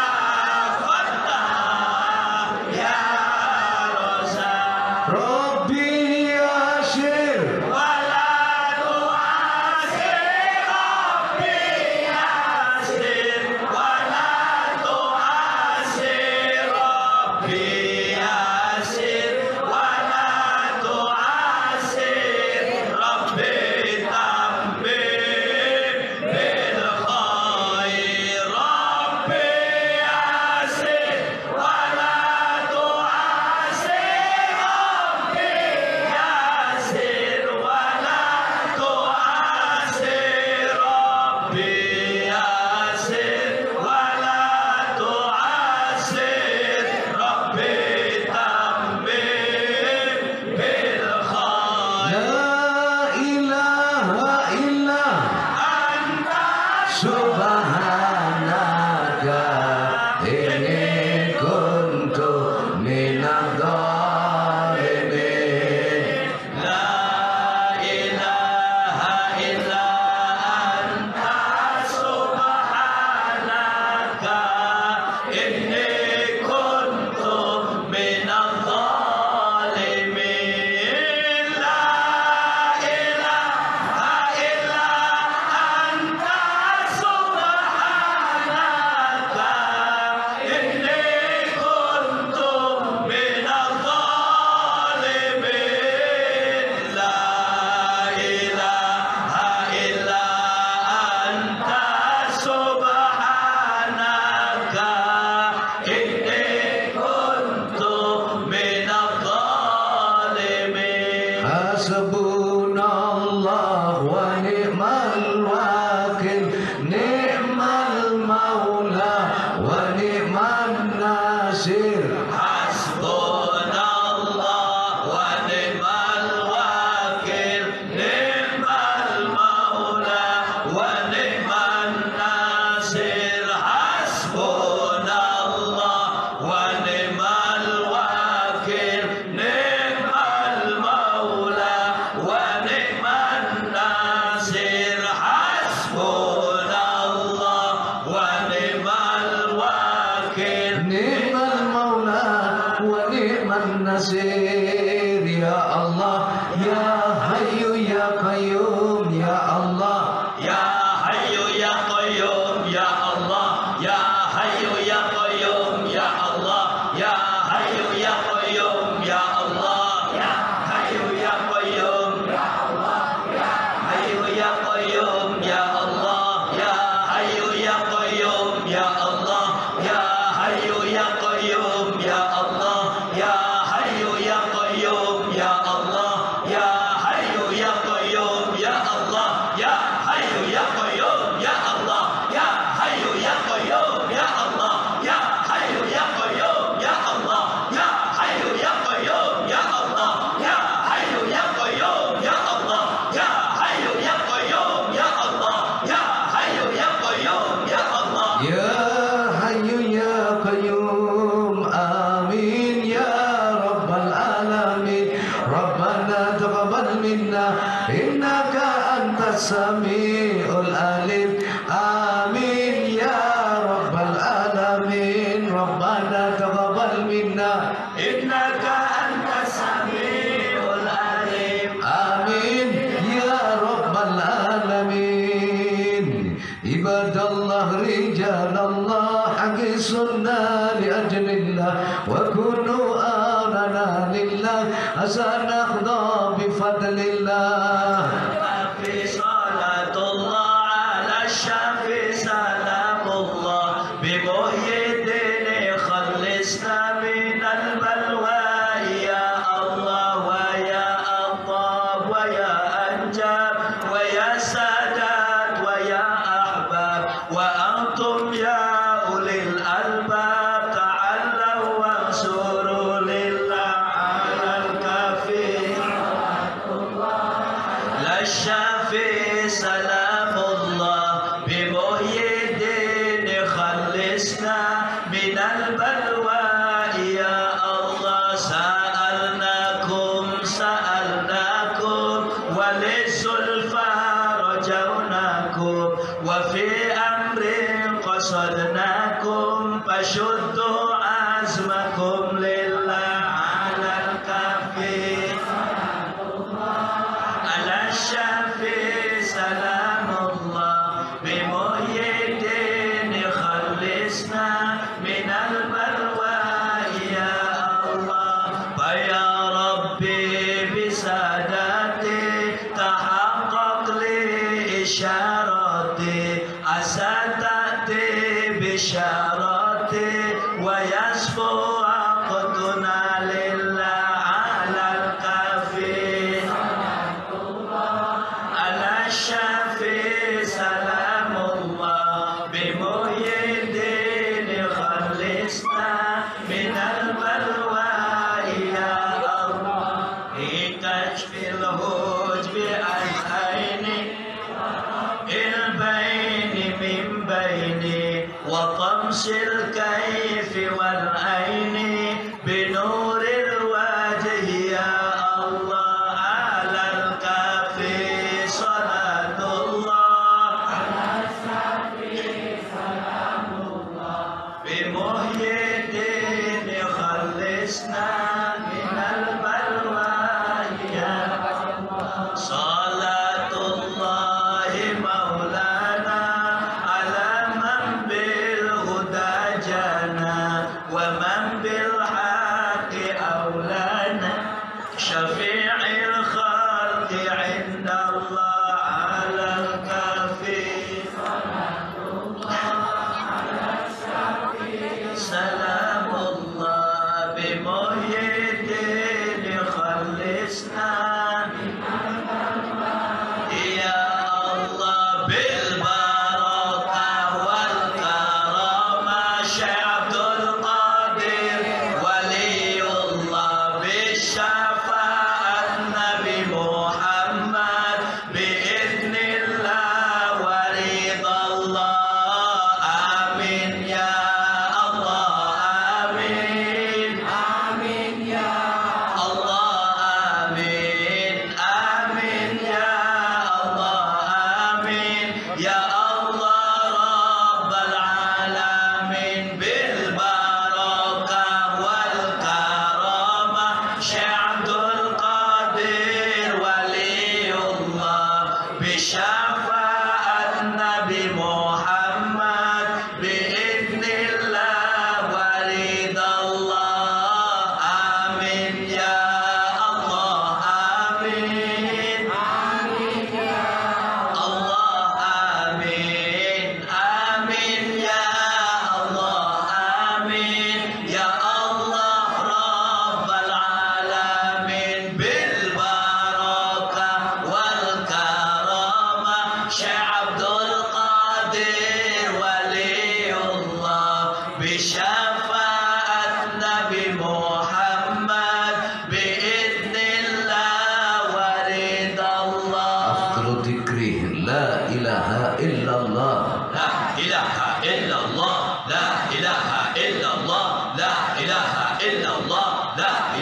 Fatah ya Razak. Rabbi yashir wala tu'asir, Rabbi yashir wala tu'asir, Rabbi yashir wala tu'asir, Rabbi tammim bil khair, Rabbi yashir wala tu'asir, Rabbi yashir wala tu'asir, Rabbi yashir wala tu'asir, Rabbi tammim bil khair. La ilaha illa anta subhanaka inni kuntu minadh dhalimin. La ilaha illa anta subhanaka inni kuntu minadh dhalimin. La ilaha illa anta subhanaka inni kuntu minadh man nasir. Ya Allah, Ya Hayyu Ya Qayyum, Ya Allah, Ya Hayyu Ya Qayyum, Ya Allah, Ya Hayyu Ya Qayyum, Ya Allah, Ya Hayyu Ya Qayyum, Ya Allah, Ya Hayyu Ya Qayyum, Ya Allah, Ya Hayyu Ya Qayyum, Ya Allah, Ya Hayyu Ya Qayyum, Ya Allah, Ya Hayyu Ya Qayyum, Ya Allah, Ya Hayyu Ya Qayyum, Ya Allah, Ya Hayyu Ya Qayyum, Ya Allah, Ya Hayyu Ya Qayyum, Ya Allah, Ya Hayyu Ya Qayyum, Ya Allah, Ya Hayyu Ya Qayyum, Ya Allah, Ya Hayyu Ya Qayyum, Ya Allah, Ya Hayyu Ya Qayyum, Ya Allah, Ya Hayyu Ya Qayyum, Ya Allah, Ya Hayyu Ya Qayyum, Ya Allah. Ya Hayyu Ya Qayyum. Amin Ya Rabbal Alamin. Rabbana taqabbal minna innaka antas samiul alim. Amin Ya Rabbal Alamin. Rabbana taqabbal minna Innaka antas samiul alim. Amin Ya Rabbal Alamin. Ibadallah rijalallah haqisunna li ajlillah wa kunu anana lillah asanakhda bifadlillah. في صلاة الله على الشافي سلام الله بمحيي الدين خلصنا من البلوى يا الله ويا الله ويا أنجاب ويا سادات ويا أحباب وأنتم يا أولي الألباب تعالوا وانصروا لله على الكافي الشافي سلام الله بمحيي الدين خلصنا من البلوى يا الله سألناكم وللزلفى رجوناكم وفي أمر قصدناكم فشدوا عزمكم لله على الكافي على الشافي سلام الله بمحيي الدين خلصنا من البلوى يا الله فيا ربي بسادتي تحقق لي إشاراتي عسى تأتي بشاراتي ويصفو عقدنا لله على الكافي على الشافي سلام الله بمحيي الدين خلصنا من البلوى يا الله كشف الهجب عن عيني البين من بيني وطمس الكيف والعين بنور الوجه يا الله على الكافي صلاة الله على الشافي سلام الله بمحيي الدين خلصنا من البلوى يا الله صلاة الله مولانا على من بالهدى جانا ومن بالحق أولانا شفيع الخلق عند الله على الكافي سلام الله بمحيي الدين خلصنا يا الله بالبركة والكرامة شيخ عبد القادر ولي الله بالشفاعة النبي محمد بإذن الله ورضا الله آمين يا الله آمين آمين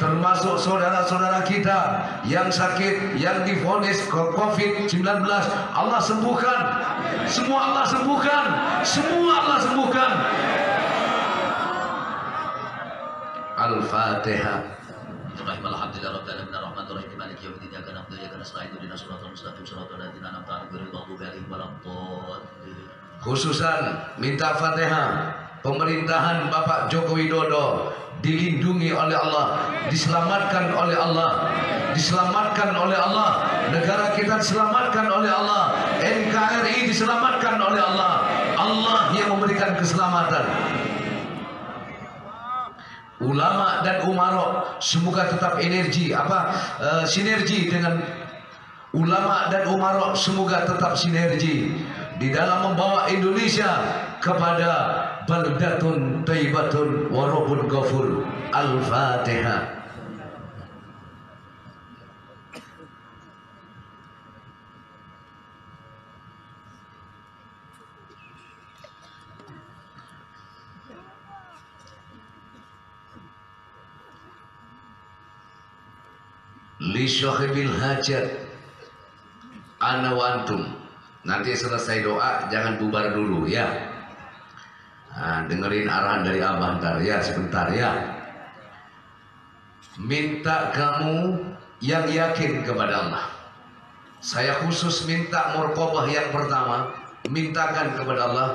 termasuk saudara-saudara kita yang sakit, yang divonis COVID-19, Allah sembuhkan. Semua Allah sembuhkan. Semua Allah sembuhkan. Al-Fatihah. Khususan minta Fatihah pemerintahan Bapak Joko Widodo dilindungi oleh Allah, diselamatkan oleh Allah, diselamatkan oleh Allah, negara kita diselamatkan oleh Allah, NKRI diselamatkan oleh Allah. Allah yang memberikan keselamatan. Ulama dan umarok semoga tetap sinergi dengan ulama dan umarok, semoga tetap sinergi di dalam membawa Indonesia kepada baldatun thayyibatun wa rabbun ghafur. Al-Fatihah. Li syahibil hajat ana wa antum. Nanti selesai doa jangan bubar dulu ya. Nah, dengerin arahan dari Abah ntar ya, sebentar ya. Minta kamu yang yakin kepada Allah. Saya khusus minta murqabah yang pertama, mintakan kepada Allah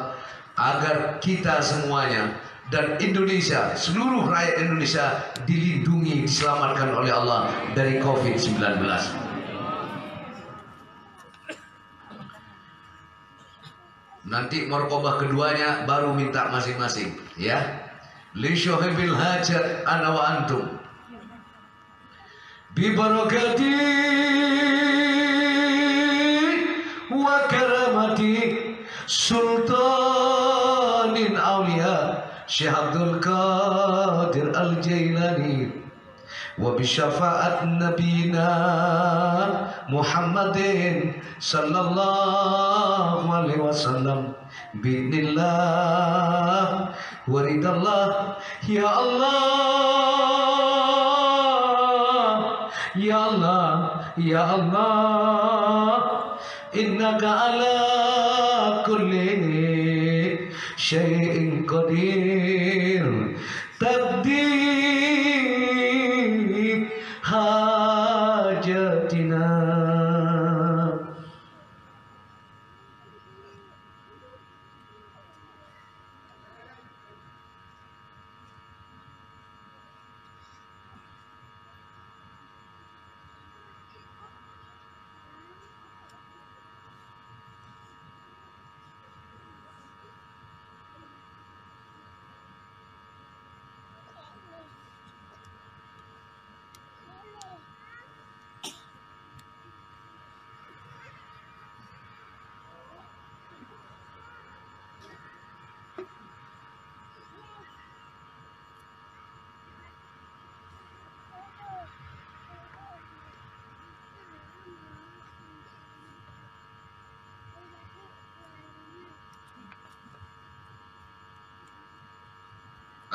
agar kita semuanya dan Indonesia, seluruh rakyat Indonesia dilindungi, diselamatkan oleh Allah dari COVID-19. Nanti marqabah keduanya baru minta masing-masing ya. Li syuhibil hajat ana wa antum bi barakati wa karamati sultanin auliya Syekh Abdul Qadir Al-Jailani wa bi syafaat nabiyina Muhammadin sallallahu alaihi wasallam bi'nillah wa ridallah ya Allah ya Allah ya Allah innaka ala kulli syai'in qadir taqdi hajatina.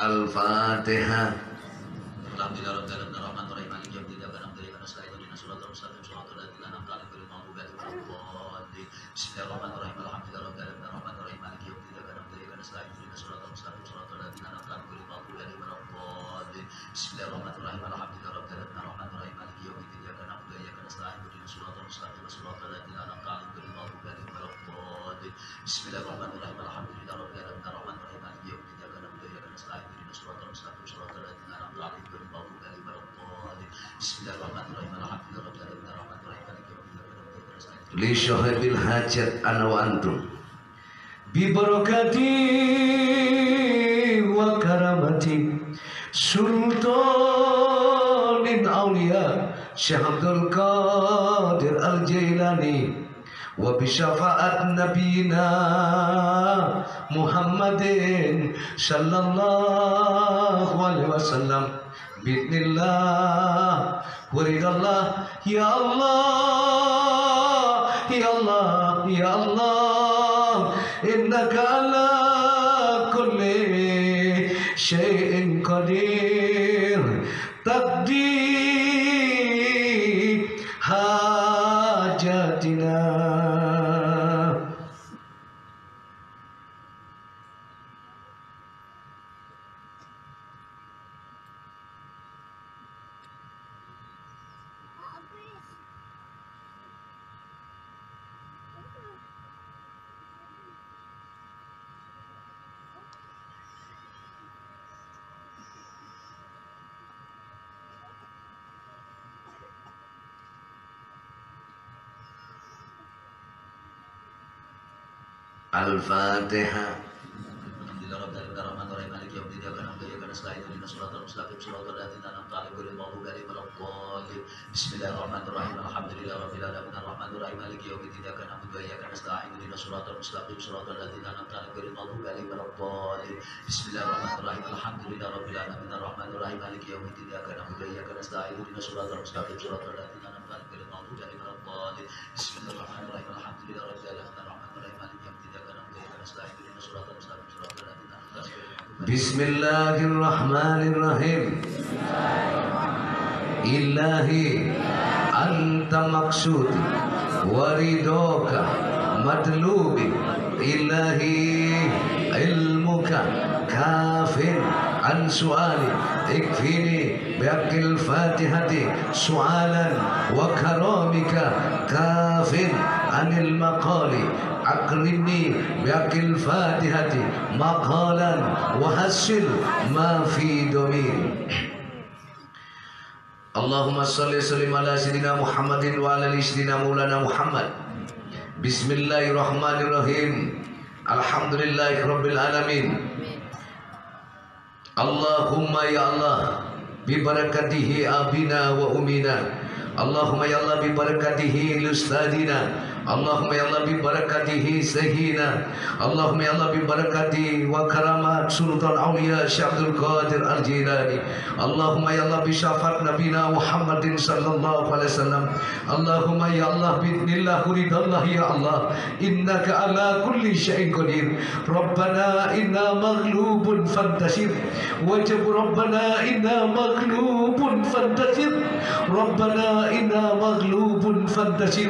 Al-Fatihah. Li syuhibil hajat ana wa antum bi barakati wa karamati sultanin auliya Syekh Abdul Qadir Al-Jailani wa bi syafaat nabiyina Muhammadin sallallahu alaihi wasallam bi'nillah wa ridallah ya Allah ya Allah ya Allah innaka ala kulli syai'in qadir taqdi hajatina. Al-Fatihah. Bismillahirrahmanirrahim. Alhamdulillahirabbil alamin arrahmanirrahim maliki yaumiddin iyyaka na'budu wa iyyaka nasta'in ihdinas siratal mustaqim siratal ladzina an'amta 'alaihim ghairil maghdubi 'alaihim waladdallin. Bismillahirrahmanirrahim. Alhamdulillahirabbil alamin arrahmanirrahim maliki yaumiddin iyyaka na'budu wa iyyaka nasta'in ihdinas siratal mustaqim siratal ladzina an'amta 'alaihim ghairil maghdubi 'alaihim waladdallin. Bismillahirrahmanirrahim. Alhamdulillahirabbil alamin arrahmanirrahim maliki yaumiddin iyyaka na'budu wa iyyaka nasta'in ihdinas siratal mustaqim siratal ladzina an'amta 'alaihim. Bismillahirrahmanirrahim. Ilahi anta maksudi waridoka matlubi ilahi ilmuka kafin an suali ikfini biakil fatihati sualan wa karamika kafin anil maqali akrimni biakil fatihati maqalan wa hasil ma fi domir. Allahumma salli sallim ala sayyidina Muhammadin wa ala ali sayyidina Maulana Muhammad. Bismillahirrahmanirrahim. Alhamdulillahi rabbil alamin. Allahumma ya Allah bi barakatihi abina wa umina. Allahumma ya Allah bi barakatihi ustadina. Allahumma ya Allah bi barakatihi sayyidina. Allahumma ya Allah bi barakati wa karamat sultan awliya Syekh Abdul Qadir Al-Jilani. Allahumma ya Allah bi syafaat nabina Muhammadin sallallahu alaihi wasallam. Allahumma ya Allah bi'idznillah ridallah ya Allah innaka ala kulli syai'in qadir. Rabbana inna maghlubun fantasir wajib Rabbana inna maghlubun fantasir. Rabbana inna maghlubun fantasir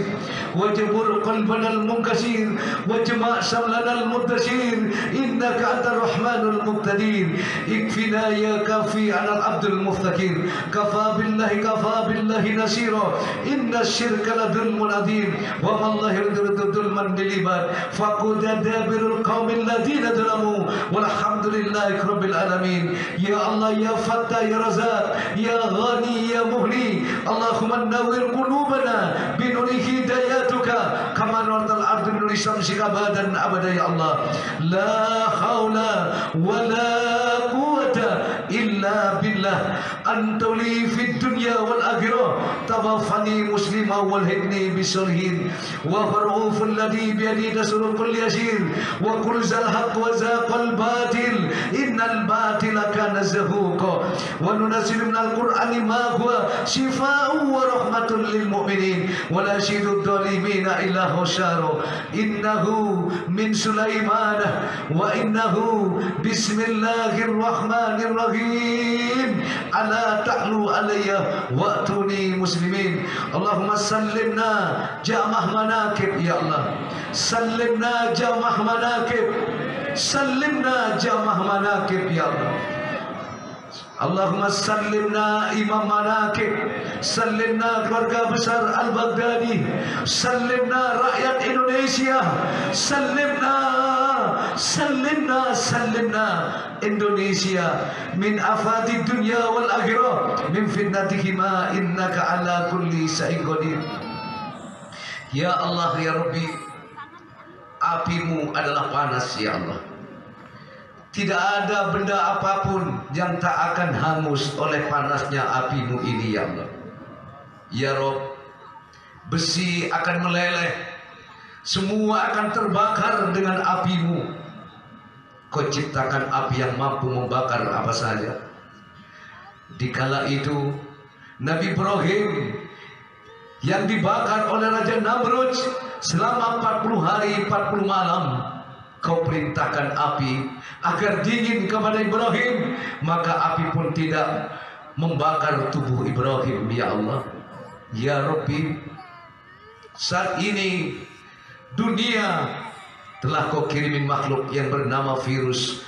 wajib قلبنا المنكسر واجمع شملنا المدشر إنك أنت الرحمن المقتدير. اكفنا يا كافي على العبد المفتكر. كفى بالله نصيرا. إن الشرك لظلم عظيم وما الله يرد ظلما للعباد فقد دابر القوم الذين ظلموا والحمد لله رب العالمين. يا الله يا فتى يا رزاق يا غني يا مغني اللهم نور قلوبنا بنور هدايتك كما نورت الأرض بنور شمسك أبدا أبدا يا الله. لا حول ولا قوة إلا بالله. أنت لي في الدنيا والآخرة توفني مسلما والهدني بالصالحين وفرعوف الذي بيده نصر كل يسير وكل ذا الحق وذاق الباطل إن الباطل كان زهوقا وننزل من القرآن ما هو شفاء ورحمة للمؤمنين ولا يزيد الظالمين إلا خسارا. إنه من سليمان وإنه بسم الله الرحمن الرحيم. ألا تعلوا علي وأتوني مسلمين. اللهم سلمنا جامع مناكب يا الله. سلمنا جامع مناكب. سلمنا جامع مناكب يا الله. Allahumma sallimna imam manakib. Sallimna keluarga besar Al-Baghdadi. Sallimna rakyat Indonesia. Sallimna Indonesia min afati dunya wal akhirah min fitnatihima innaka ala kulli syai'in qadir. Ya Allah ya Rabbi, apimu adalah panas ya Allah. Tidak ada benda apapun yang tak akan hangus oleh panasnya apimu ini ya Allah. Ya Rabb, besi akan meleleh, semua akan terbakar dengan apimu. Kau ciptakan api yang mampu membakar apa saja. Dikala itu Nabi Ibrahim yang dibakar oleh Raja Namrud selama 40 hari 40 malam, kau perintahkan api agar dingin kepada Ibrahim, maka api pun tidak membakar tubuh Ibrahim, ya Allah. Ya Rabbi, saat ini dunia telah kau kirimin makhluk yang bernama virus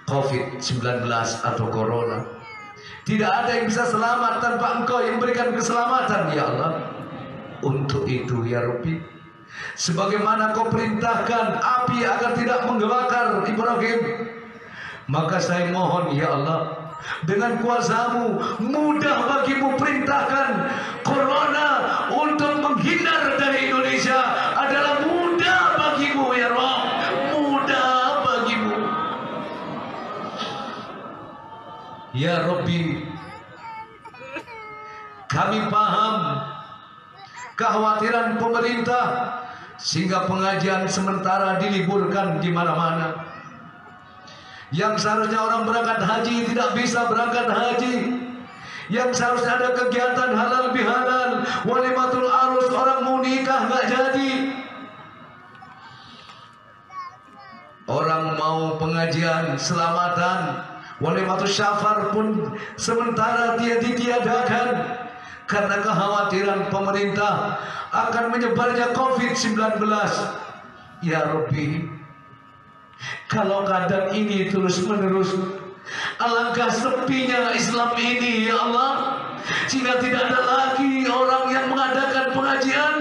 COVID-19 atau Corona. Tidak ada yang bisa selamat tanpa Engkau yang berikan keselamatan, ya Allah. Untuk itu, ya Rabbi, sebagaimana kau perintahkan api agar tidak membakar Ibrahim, maka saya mohon, ya Allah, dengan kuasa-Mu, mudah bagimu perintahkan Corona untuk menghindar dari Indonesia adalah mudah bagimu, ya Rabb, mudah bagimu. Ya Rabbi, kami paham kekhawatiran pemerintah sehingga pengajian sementara diliburkan di mana-mana. Yang seharusnya orang berangkat haji tidak bisa berangkat haji. Yang seharusnya ada kegiatan halal bihalal, walimatul arus, orang mau nikah nggak jadi. Orang mau pengajian selamatan, walimatul syafar pun sementara dia ditiadakan karena kekhawatiran pemerintah akan menyebarnya COVID-19. Ya Rabbi, kalau keadaan ini terus menerus, alangkah sepinya Islam ini, ya Allah, sehingga tidak ada lagi orang yang mengadakan pengajian.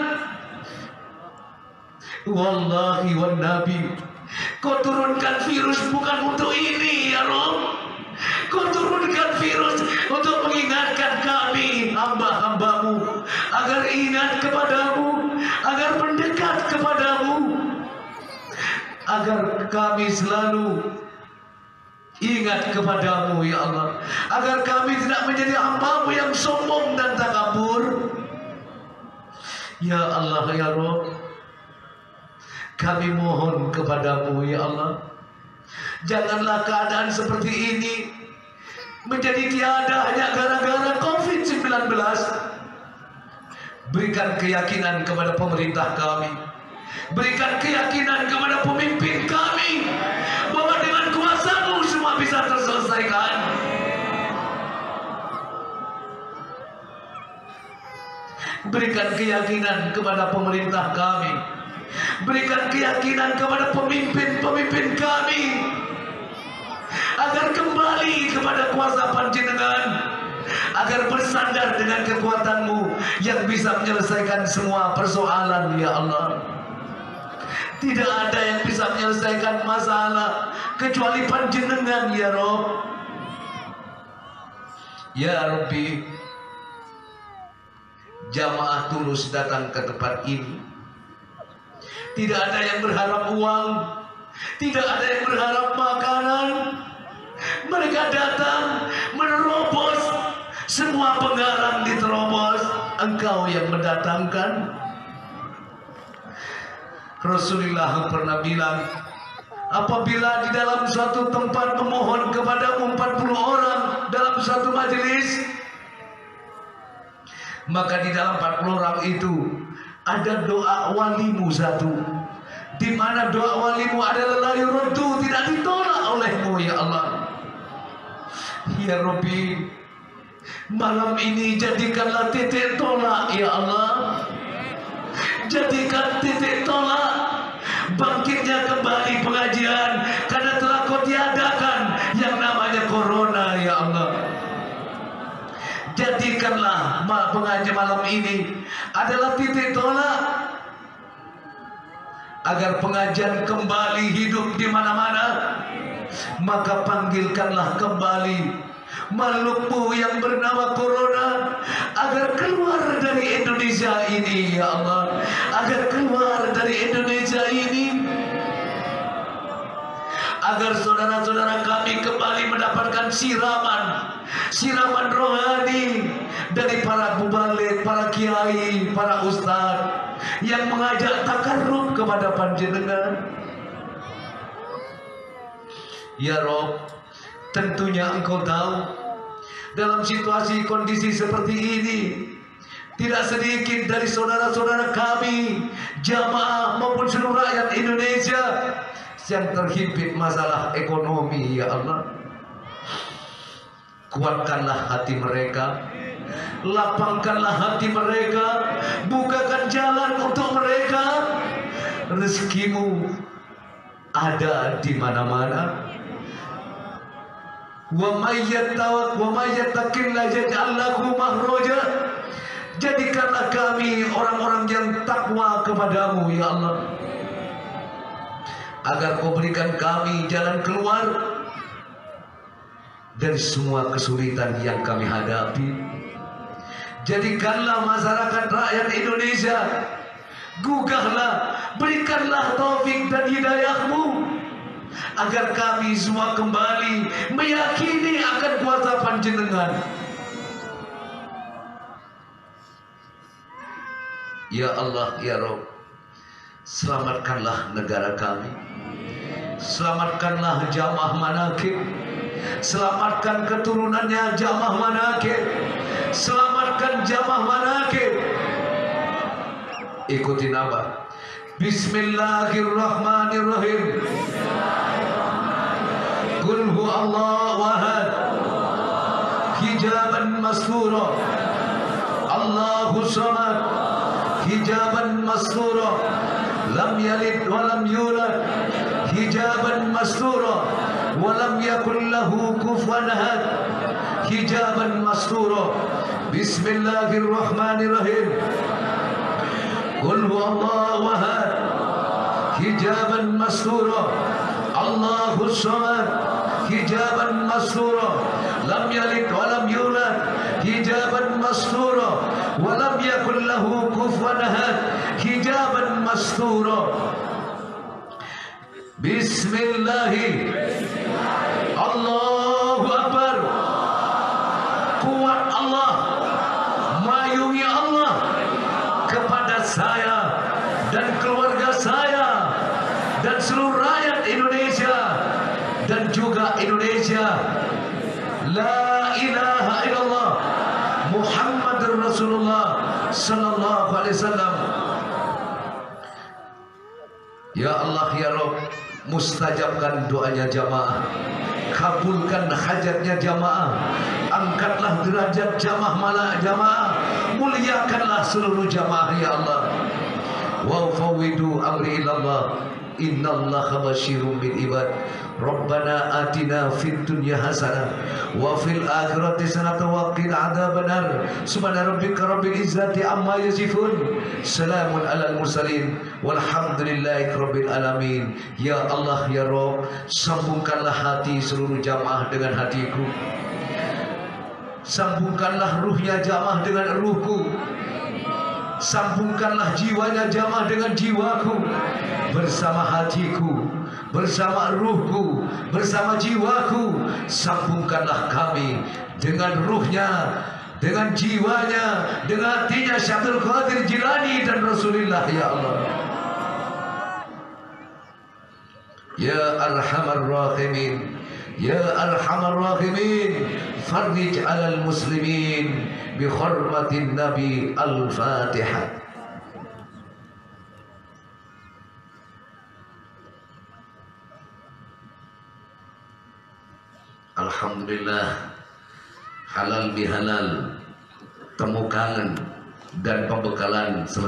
Wallahi wan Nabi, kau turunkan virus bukan untuk ini, ya Rabb. Kau turunkan virus untuk mengingatkan kami, hamba-hambamu, agar ingat kepadamu, agar mendekat kepadamu, agar kami selalu ingat kepadamu, ya Allah, agar kami tidak menjadi hamba-Mu yang sombong dan takabur. Ya Allah, ya Rabb, kami mohon kepadamu, ya Allah, janganlah keadaan seperti ini menjadi tiada hanya gara-gara COVID-19. Berikan keyakinan kepada pemerintah kami, berikan keyakinan kepada pemimpin kami bahwa dengan kuasa-Mu semua bisa terselesaikan. Berikan keyakinan kepada pemerintah kami, berikan keyakinan kepada pemimpin-pemimpin kami agar kembali kepada kuasa Panjenengan, agar bersandar dengan kekuatan-Mu yang bisa menyelesaikan semua persoalan, ya Allah. Tidak ada yang bisa menyelesaikan masalah kecuali Panjenengan, ya Rabb. Ya Rabbi, jamaah tulus datang ke tempat ini. Tidak ada yang berharap uang, tidak ada yang berharap makanan. Mereka datang menerobos, semua penggalang diterobos. Engkau yang mendatangkan. Rasulullah pernah bilang, apabila di dalam suatu tempat memohon kepadamu 40 orang dalam suatu majelis, maka di dalam 40 orang itu ada doa walimu satu, di mana doa walimu adalah la yuraddu, tidak ditolak olehmu, ya Allah. Ya Rabbi, malam ini jadikanlah titik tolak, ya Allah. Jadikan titik tolak bangkitnya kembali pengajian, karena telah Kau tiadakan yang namanya Corona, ya Allah. Jadikanlah pengajian malam ini adalah titik tolak agar pengajian kembali hidup di mana-mana. Maka panggilkanlah kembali makhluk-Mu yang bernama Corona agar keluar dari Indonesia ini, ya Allah, agar keluar dari Indonesia ini, agar saudara-saudara kami kembali mendapatkan siraman rohani dari para mubalik, para kiai, para ustaz yang mengajak takarrub kepada Panjenengan. Ya Rabb, tentunya Engkau tahu dalam situasi kondisi seperti ini, tidak sedikit dari saudara-saudara kami, jamaah maupun seluruh rakyat Indonesia yang terhimpit masalah ekonomi, ya Allah. kuatkanlah hati mereka, lapangkanlah hati mereka, bukakan jalan untuk mereka. Rezekimu ada di mana-mana. Wa may yattaqillah yaj'al lahu makhraja. Jadikanlah kami orang-orang yang takwa kepadamu ya Allah, agar kau berikan kami jalan keluar dari semua kesulitan yang kami hadapi. Jadikanlah masyarakat rakyat Indonesia, gugahlah, berikanlah taufik dan hidayahmu, agar kami semua kembali meyakini akan kuasa Panjenengan. Ya Allah, ya Rabb, selamatkanlah negara kami, selamatkanlah jamaah manakib, selamatkan keturunannya jamaah manakib, selamatkan jamaah manakib. Ikuti nama. Bismillahirrahmanirrahim. Qul huwallahu ahad, hijaban mastura, Allahu samad, hijaban mastura, lam yalid wa lam yulad, hijaban mastura, wa lam yakul lahu kufuwan ahad, hijaban mastura. Bismillahirrahmanirrahim. Qul huwallahu ahad, hijaban mastura, Allahu samad, hijaban mastura, lam yalid wa lam yulad, hijaban mastura, wa lam yakul lahu kufuwan ahad, hijaban mastura. Bismillahi, Allahu Akbar. Kuat Allah, mayungi Allah kepada saya dan keluarga saya dan seluruh rakyat Indonesia dan juga Indonesia. La ilaha illallah Muhammadur Rasulullah sallallahu alaihi wasallam. Ya Allah, ya Rabb, mustajabkan doanya jamaah, kabulkan hajatnya jamaah, angkatlah derajat jamaah, muliakanlah seluruh jamaah ya Allah. Wa fawwidu amri ilallah, innallaha basyirun bil ibad. Rabbana atina fid dunya hasanah wa fil akhirati hasanah wa qina adzabannar. Subhana rabbika rabbil izzati amma yasifun, salamun alal mursalin, walhamdulillahi rabbil alamin. Ya Allah, ya Rabb, sambungkanlah hati seluruh jamaah dengan hatiku, sambungkanlah ruhnya jamaah dengan ruhku, sambungkanlah jiwanya jamaah dengan jiwaku, bersama hatiku, bersama ruhku, bersama jiwaku. Sambungkanlah kami dengan ruhnya, dengan jiwanya, dengan hatinya Syaikhul Qadir Jilani dan Rasulullah ya Allah. Ya Arhamar Rahimin, Ya Arhamar Rahimin, farrij 'alal muslimin bi hurmatin Nabi. Al-Fatihah. Alhamdulillah, halal bihalal, temu kangen dan pembekalan selesai.